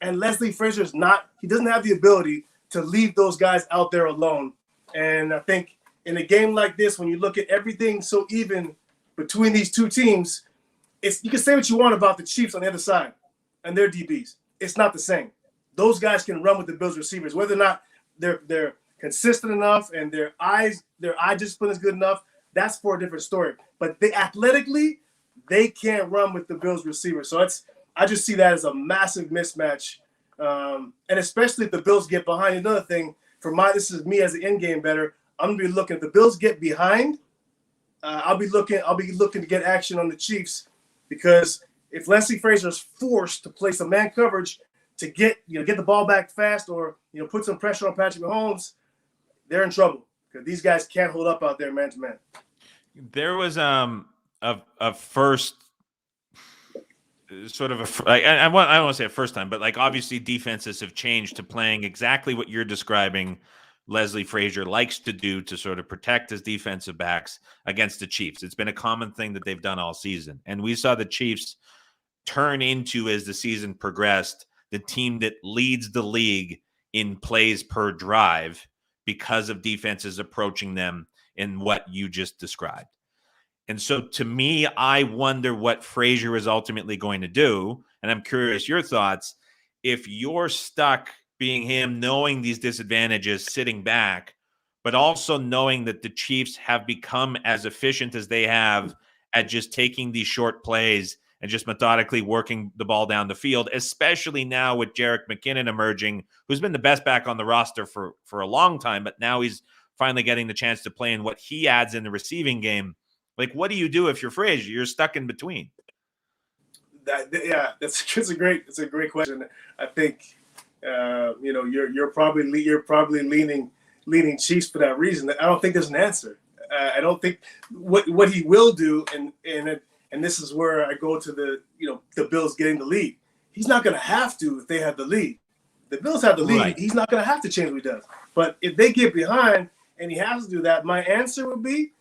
And Leslie Frazier's he doesn't have the ability to leave those guys out there alone. And I think in a game like this, when you look at everything so even between these two teams, you can say what you want about the Chiefs on the other side and their DBs. It's not the same. Those guys can run with the Bills receivers, whether or not they're consistent enough and their eye discipline is good enough. That's for a different story. But athletically, they can't run with the Bills receivers. So I just see that as a massive mismatch. And especially if the Bills get behind. Another thing, this is me as an end game bettor, I'm gonna be looking. If the Bills get behind, I'll be looking to get action on the Chiefs, because if Leslie Frazier is forced to play some man coverage to get the ball back fast, or put some pressure on Patrick Mahomes, they're in trouble, because these guys can't hold up out there man to man. There was a first sort of I don't want to say a first time, but like obviously defenses have changed to playing exactly what you're describing Leslie Frazier likes to do to sort of protect his defensive backs against the Chiefs. It's been a common thing that they've done all season. And we saw the Chiefs turn into, as the season progressed, the team that leads the league in plays per drive because of defenses approaching them in what you just described. And so to me, I wonder what Frazier is ultimately going to do. And I'm curious your thoughts. If you're stuck being him, knowing these disadvantages, sitting back, but also knowing that the Chiefs have become as efficient as they have at just taking these short plays and just methodically working the ball down the field, especially now with Jerick McKinnon emerging, who's been the best back on the roster for a long time, but now he's finally getting the chance to play in what he adds in the receiving game. Like, what do you do if you're Frazier? You're stuck in between. It's a great question. I think you're probably leaning Chiefs for that reason. I don't think there's an answer. I don't think what he will do, and this is where I go to the Bills getting the lead. He's not going to have to if they have the lead. The Bills have the lead. Right. He's not going to have to change what he does. But if they get behind and he has to do that, my answer would be,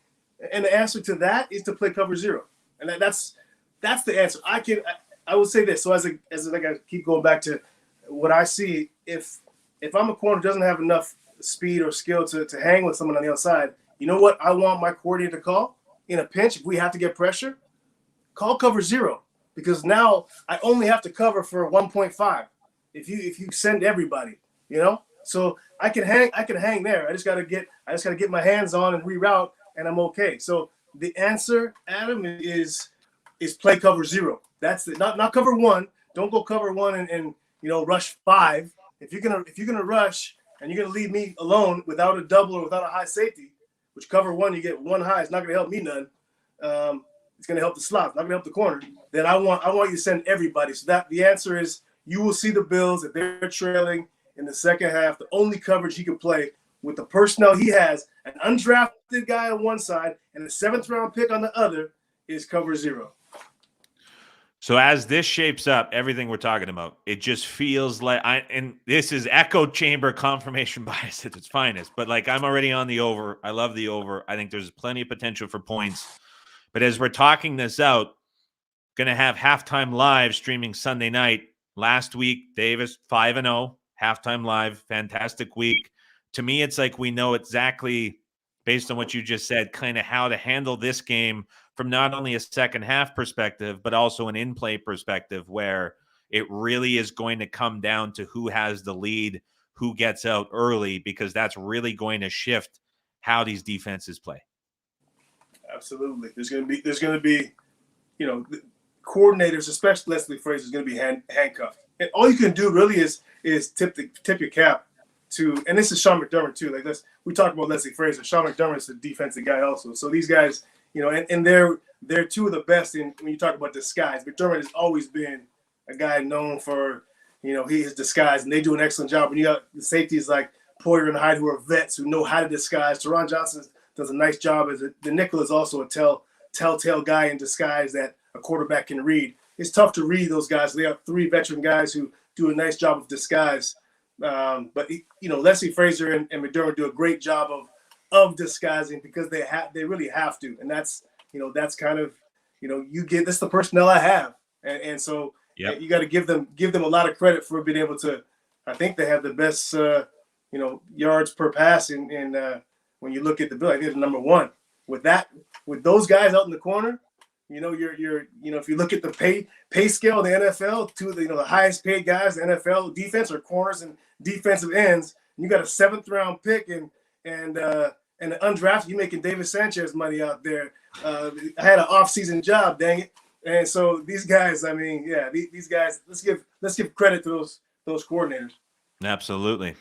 and the answer to that is to play cover zero, and that's the answer. I would say this. So as I keep going back to what I see, if I'm a corner who doesn't have enough speed or skill to hang with someone on the outside, you know what I want my coordinator to call in a pinch if we have to get pressure? Call cover zero, because now I only have to cover for 1.5. If you send everybody, so I can hang there. I just gotta get my hands on and reroute, and I'm okay. So the answer, Adam, is play cover zero. That's it. Not cover one. Don't go cover one and rush 5. If you're gonna rush and you're gonna leave me alone without a double or without a high safety, which cover one you get one high, it's not gonna help me none. It's gonna help the slot, it's not gonna help the corner. Then I want you to send everybody. So that the answer is, you will see the Bills, if they're trailing in the second half, the only coverage he can play with the personnel he has, an undrafted guy on one side and a 7th round pick on the other, is cover zero. So as this shapes up, everything we're talking about, it just feels like and this is echo chamber confirmation bias at its finest, but like I'm already on the over. I love the over. I think there's plenty of potential for points. But as we're talking this out, going to have halftime live streaming Sunday night. Last week, Davis 5-0, halftime live, fantastic week. To me, it's like we know exactly, based on what you just said, kind of how to handle this game from not only a second half perspective, but also an in-play perspective, where it really is going to come down to who has the lead, who gets out early, because that's really going to shift how these defenses play. Absolutely. There's going to be, coordinators, especially Leslie Frazier, is going to be handcuffed. And all you can do really is tip your cap to, and this is Sean McDermott too. Like we talked about Leslie Frazier. Sean McDermott's a defensive guy also. So these guys, and they're two of the best in when you talk about disguise. McDermott has always been a guy known for, he is disguised, and they do an excellent job. When you got the safeties like Poyer and Hyde, who are vets who know how to disguise. Teron Johnson does a nice job. The nickel is also a telltale guy in disguise that a quarterback can read. It's tough to read those guys. They have 3 veteran guys who do a nice job of disguise. But Leslie Frazier and McDermott do a great job of disguising because they really have to, and that's kind of that's the personnel I have, and so you got to give them a lot of credit for being able to. I think they have the best yards per pass in when you look at the bill. I think it's number 1 with those guys out in the corner. You're if you look at the pay scale of the NFL, two of the highest paid guys in the NFL defense are corners and defensive ends. And you got a 7th round pick and an undrafted. You making David Sanchez money out there. I had an off-season job, dang it. And so these guys, these guys. Let's give credit to those coordinators. Absolutely.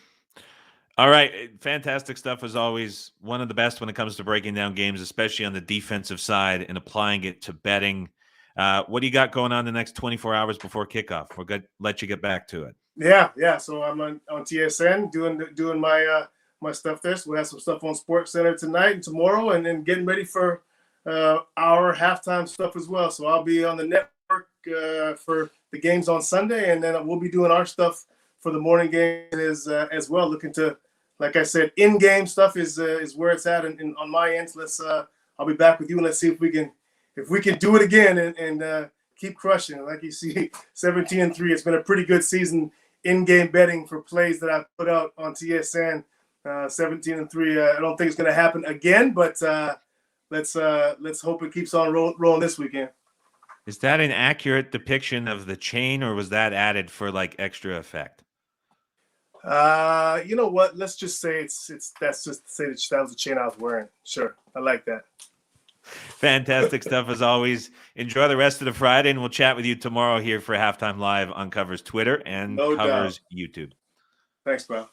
All right. Fantastic stuff as always. One of the best when it comes to breaking down games, especially on the defensive side and applying it to betting. What do you got going on the next 24 hours before kickoff? We're going to let you get back to it. Yeah. So I'm on TSN doing my stuff there. So we'll have some stuff on Sports Center tonight and tomorrow, and then getting ready for our halftime stuff as well. So I'll be on the network for the games on Sunday, and then we'll be doing our stuff for the morning game as well. Looking to, like I said, in-game stuff is where it's at, and on my end. I'll be back with you, and let's see if we can do it again and keep crushing. Like you see, 17-3. It's been a pretty good season in-game betting for plays that I've put out on TSN. 17-3. I don't think it's going to happen again, but let's hope it keeps on rolling this weekend. Is that an accurate depiction of the chain, or was that added for like extra effect? You know what? Let's just say that's just to say that was the chain I was wearing. Sure, I like that. Fantastic stuff as always. Enjoy the rest of the Friday, and we'll chat with you tomorrow here for Halftime Live on Covers Twitter and Covers YouTube. Thanks, bro.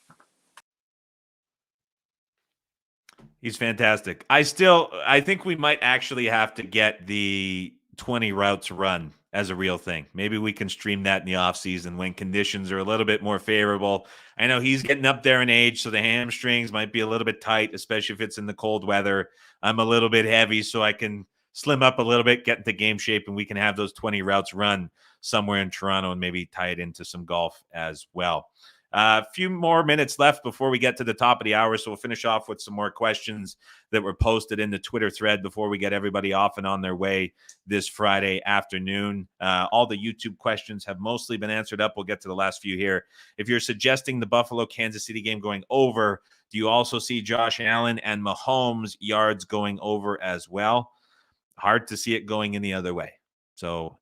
He's fantastic. I think we might actually have to get the 20 routes run as a real thing. Maybe we can stream that in the off season when conditions are a little bit more favorable. I know he's getting up there in age, so the hamstrings might be a little bit tight, especially if it's in the cold weather. I'm a little bit heavy, so I can slim up a little bit, get into game shape, and we can have those 20 routes run somewhere in Toronto and maybe tie it into some golf as well. A few more minutes left before we get to the top of the hour, so we'll finish off with some more questions that were posted in the Twitter thread before we get everybody off and on their way this Friday afternoon. All the YouTube questions have mostly been answered up. We'll get to the last few here. If you're suggesting the Buffalo-Kansas City game going over, do you also see Josh Allen and Mahomes yards going over as well? Hard to see it going in the other way. So,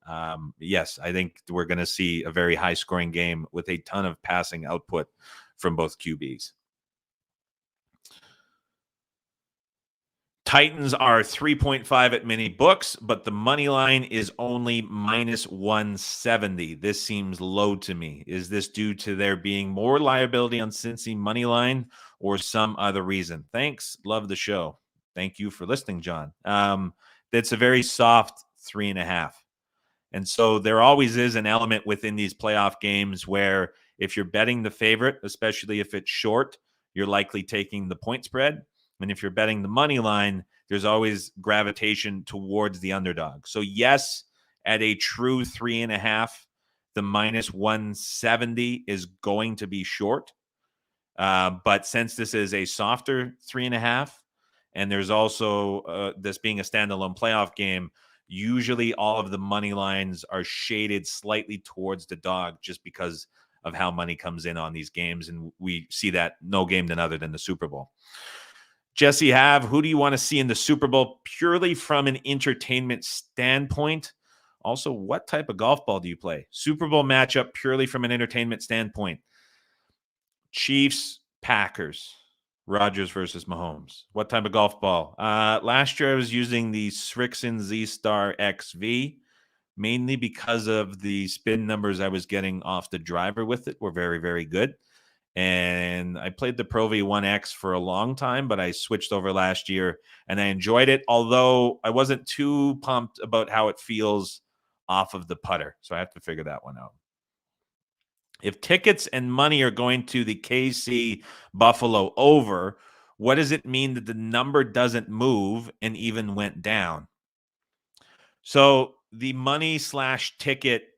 yes, I think we're going to see a very high-scoring game with a ton of passing output from both QBs. Titans are 3.5 at many books, but the money line is only minus 170. This seems low to me. Is this due to there being more liability on Cincy money line or some other reason? Thanks. Love the show. Thank you for listening, John. That's a very soft 3.5. And so there always is an element within these playoff games where if you're betting the favorite, especially if it's short, you're likely taking the point spread. And if you're betting the money line, there's always gravitation towards the underdog. So yes, at a true 3.5, the minus 170 is going to be short. But since this is a softer 3.5, and there's also this being a standalone playoff game, usually all of the money lines are shaded slightly towards the dog just because of how money comes in on these games. And we see that no game than other than the Super Bowl. Jesse who do you want to see in the Super Bowl purely from an entertainment standpoint? Also, what type of golf ball do you play? Super Bowl matchup purely from an entertainment standpoint. Chiefs, Packers. Rodgers versus Mahomes. What type of golf ball? Last year I was using the Srixon Z-Star XV, mainly because of the spin numbers I was getting off the driver with it were very, very good. And I played the Pro V1X for a long time, but I switched over last year and I enjoyed it, although I wasn't too pumped about how it feels off of the putter. So I have to figure that one out. If tickets and money are going to the KC Buffalo over, what does it mean that the number doesn't move and even went down? So the money / ticket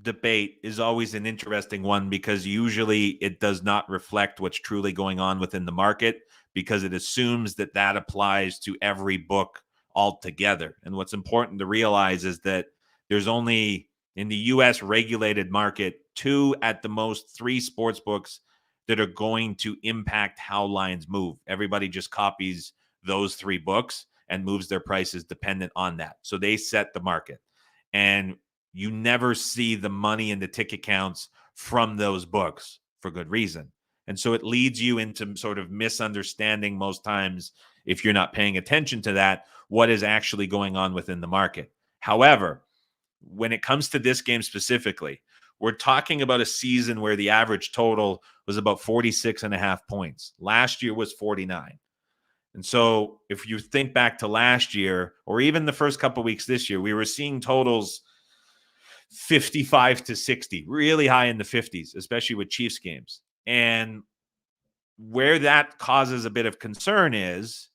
debate is always an interesting one because usually it does not reflect what's truly going on within the market because it assumes that that applies to every book altogether. And what's important to realize is that there's only in the US regulated market 2 at the most 3 sports books that are going to impact how lines move. Everybody just copies those 3 books and moves their prices dependent on that. So they set the market. And you never see the money in the ticket counts from those books for good reason. And so it leads you into sort of misunderstanding most times, if you're not paying attention to that, what is actually going on within the market. However, when it comes to this game specifically, we're talking about a season where the average total was about 46.5 points. Last year was 49. And so if you think back to last year, or even the first couple of weeks this year, we were seeing totals 55 to 60, really high in the 50s, especially with Chiefs games. And where that causes a bit of concern is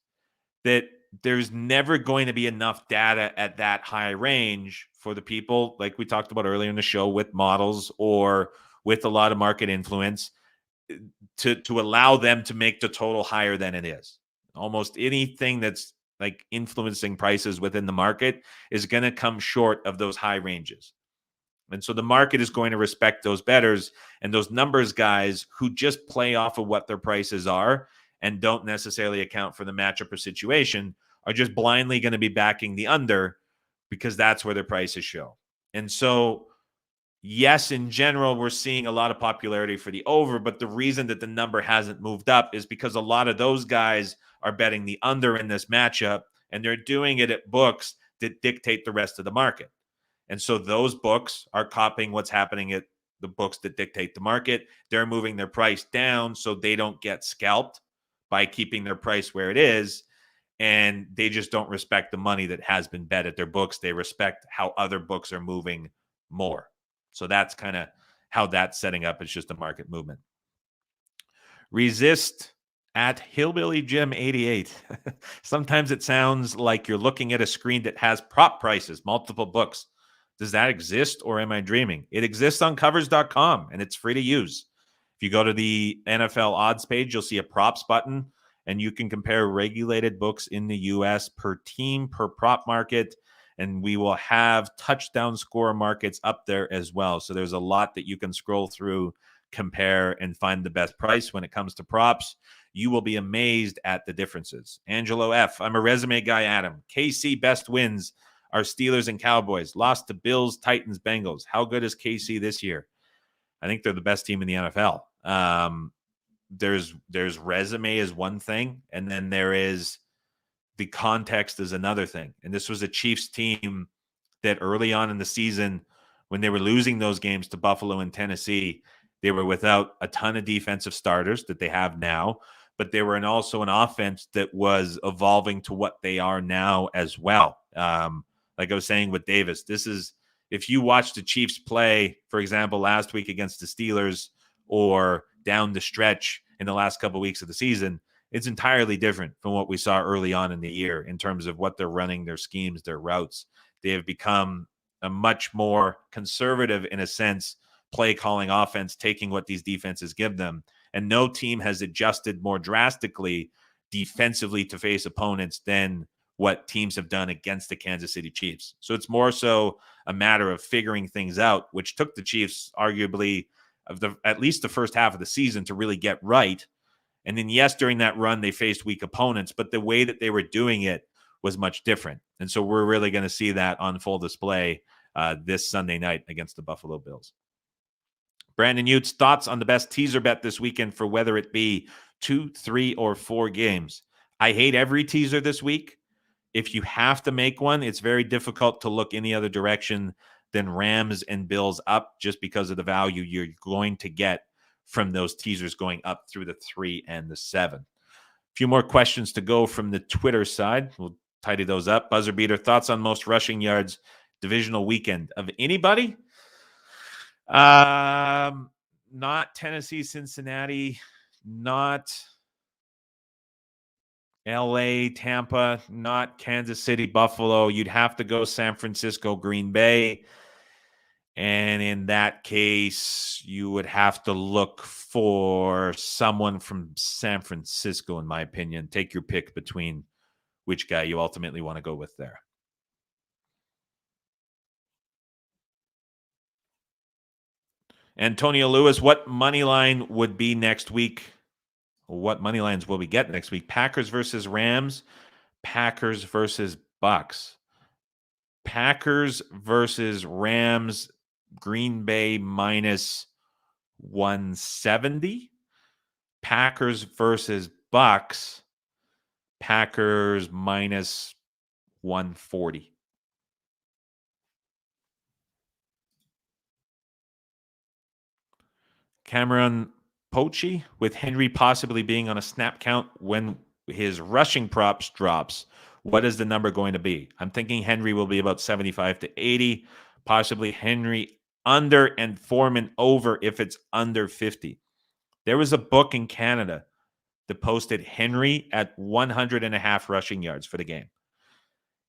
that there's never going to be enough data at that high range for the people, like we talked about earlier in the show, with models or with a lot of market influence to allow them to make the total higher than it is. Almost anything that's like influencing prices within the market is going to come short of those high ranges. And so the market is going to respect those bettors and those numbers guys who just play off of what their prices are and don't necessarily account for the matchup or situation are just blindly going to be backing the under because that's where their prices show. And so, yes, in general, we're seeing a lot of popularity for the over, but the reason that the number hasn't moved up is because a lot of those guys are betting the under in this matchup, and they're doing it at books that dictate the rest of the market. And so those books are copying what's happening at the books that dictate the market. They're moving their price down so they don't get scalped by keeping their price where it is. And they just don't respect the money that has been bet at their books. They respect how other books are moving more. So that's kind of how that's setting up. It's just a market movement. Resist at Hillbilly Jim 88. Sometimes it sounds like you're looking at a screen that has prop prices, multiple books. Does that exist or am I dreaming? It exists on covers.com and it's free to use. If you go to the NFL odds page, you'll see a props button and you can compare regulated books in the US per team, per prop market. And we will have touchdown score markets up there as well. So there's a lot that you can scroll through, compare, and find the best price when it comes to props. You will be amazed at the differences. Angelo F. I'm a resume guy, Adam. KC best wins are Steelers and Cowboys. Lost to Bills, Titans, Bengals. How good is KC this year? I think they're the best team in the NFL. There's resume is one thing, and then there is the context is another thing. And this was a Chiefs team that early on in the season, when they were losing those games to Buffalo and Tennessee, they were without a ton of defensive starters that they have now, but they were also an offense that was evolving to what they are now as well. Like I was saying with Davis, this is, if you watch the Chiefs play, for example, last week against the Steelers or down the stretch in the last couple of weeks of the season, it's entirely different from what we saw early on in the year in terms of what they're running, their schemes, their routes. They have become a much more conservative, in a sense, play calling offense, taking what these defenses give them. And no team has adjusted more drastically defensively to face opponents than what teams have done against the Kansas City Chiefs. So it's more so a matter of figuring things out, which took the Chiefs arguably at least the first half of the season to really get right. And then, yes, during that run, they faced weak opponents, but the way that they were doing it was much different. And so we're really going to see that on full display this Sunday night against the Buffalo Bills. Brandon Utes, thoughts on the best teaser bet this weekend for whether it be 2, 3, or 4 games? I hate every teaser this week. If you have to make one, it's very difficult to look any other direction than Rams and Bills up just because of the value you're going to get from those teasers going up through the 3 and the 7. A few more questions to go from the Twitter side. We'll tidy those up. Buzzer beater, thoughts on most rushing yards divisional weekend of anybody? Not Tennessee, Cincinnati, not LA, Tampa, not Kansas City, Buffalo. You'd have to go San Francisco, Green Bay. And in that case, you would have to look for someone from San Francisco, in my opinion. Take your pick between which guy you ultimately want to go with there. Antonio Lewis, what money line would be next week? What money lines will we get next week? Packers versus Rams, Packers versus Bucks. Packers versus Rams, Green Bay minus 170. Packers versus Bucks, Packers minus 140. Cameron Pochi, with Henry possibly being on a snap count when his rushing props drops, what is the number going to be? I'm thinking Henry will be about 75 to 80, possibly Henry under and Foreman over if it's under 50. There was a book in Canada that posted Henry at 100.5 rushing yards for the game.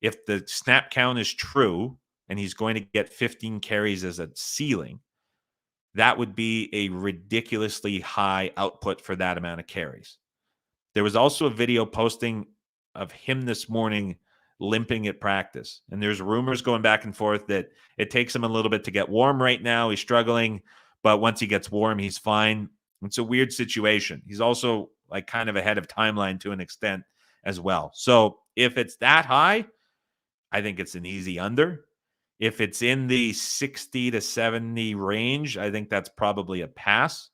If the snap count is true and he's going to get 15 carries as a ceiling, that would be a ridiculously high output for that amount of carries. There was also a video posting of him this morning limping at practice. And there's rumors going back and forth that it takes him a little bit to get warm right now. He's struggling, but once he gets warm, he's fine. It's a weird situation. He's also like kind of ahead of timeline to an extent as well. So if it's that high, I think it's an easy under. If it's in the 60 to 70 range, I think that's probably a pass.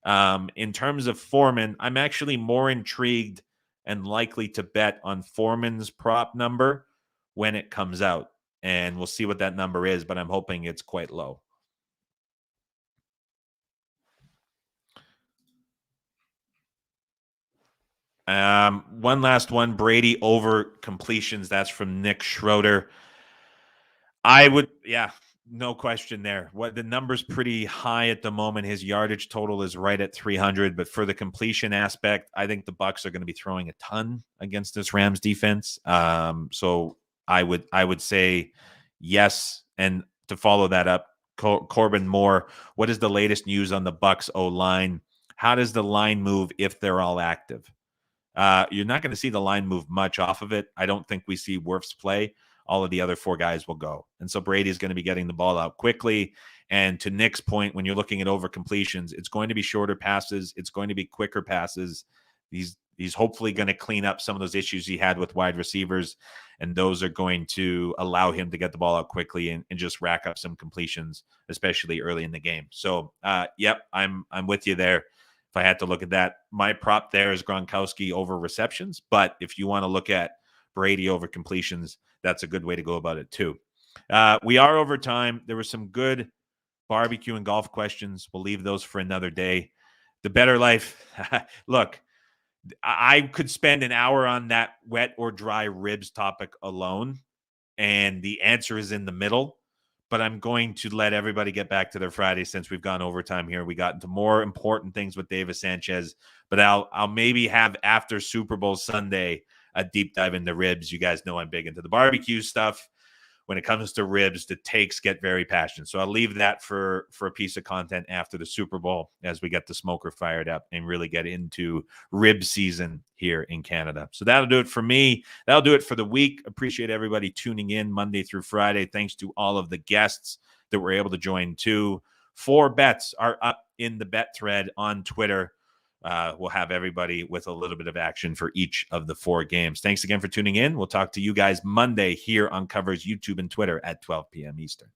In terms of Foreman, I'm actually more intrigued and likely to bet on Foreman's prop number when it comes out. And we'll see what that number is, but I'm hoping it's quite low. One last one, Brady over completions. That's from Nick Schroeder. I would, no question there. What the number's pretty high at the moment. His yardage total is right at 300, but for the completion aspect, I think the Bucs are going to be throwing a ton against this Rams defense. So I would say yes. And to follow that up, Corbin Moore, what is the latest news on the Bucs O-line? How does the line move if they're all active? You're not going to see the line move much off of it. I don't think we see Wirfs play. All of the other four guys will go. And so Brady is going to be getting the ball out quickly. And to Nick's point, when you're looking at over completions, it's going to be shorter passes. It's going to be quicker passes. He's hopefully going to clean up some of those issues he had with wide receivers. And those are going to allow him to get the ball out quickly and just rack up some completions, especially early in the game. So, yep, I'm with you there. If I had to look at that, my prop there is Gronkowski over receptions. But if you want to look at Brady over completions, that's a good way to go about it too. We are over time. There were some good barbecue and golf questions. We'll leave those for another day. The better life. Look, I could spend an hour on that wet or dry ribs topic alone, and the answer is in the middle. But I'm going to let everybody get back to their Friday since we've gone overtime here. We got into more important things with David Sanchez, but I'll maybe have after Super Bowl Sunday a deep dive into ribs. You guys know I'm big into the barbecue stuff. When it comes to ribs, the takes get very passionate. So I'll leave that for a piece of content after the Super Bowl as we get the smoker fired up and really get into rib season here in Canada. So that'll do it for me. That'll do it for the week. Appreciate everybody tuning in Monday through Friday. Thanks to all of the guests that were able to join too. 4 bets are up in the bet thread on Twitter. We'll have everybody with a little bit of action for each of the 4 games. Thanks again for tuning in. We'll talk to you guys Monday here on Covers YouTube and Twitter at 12 p.m. Eastern.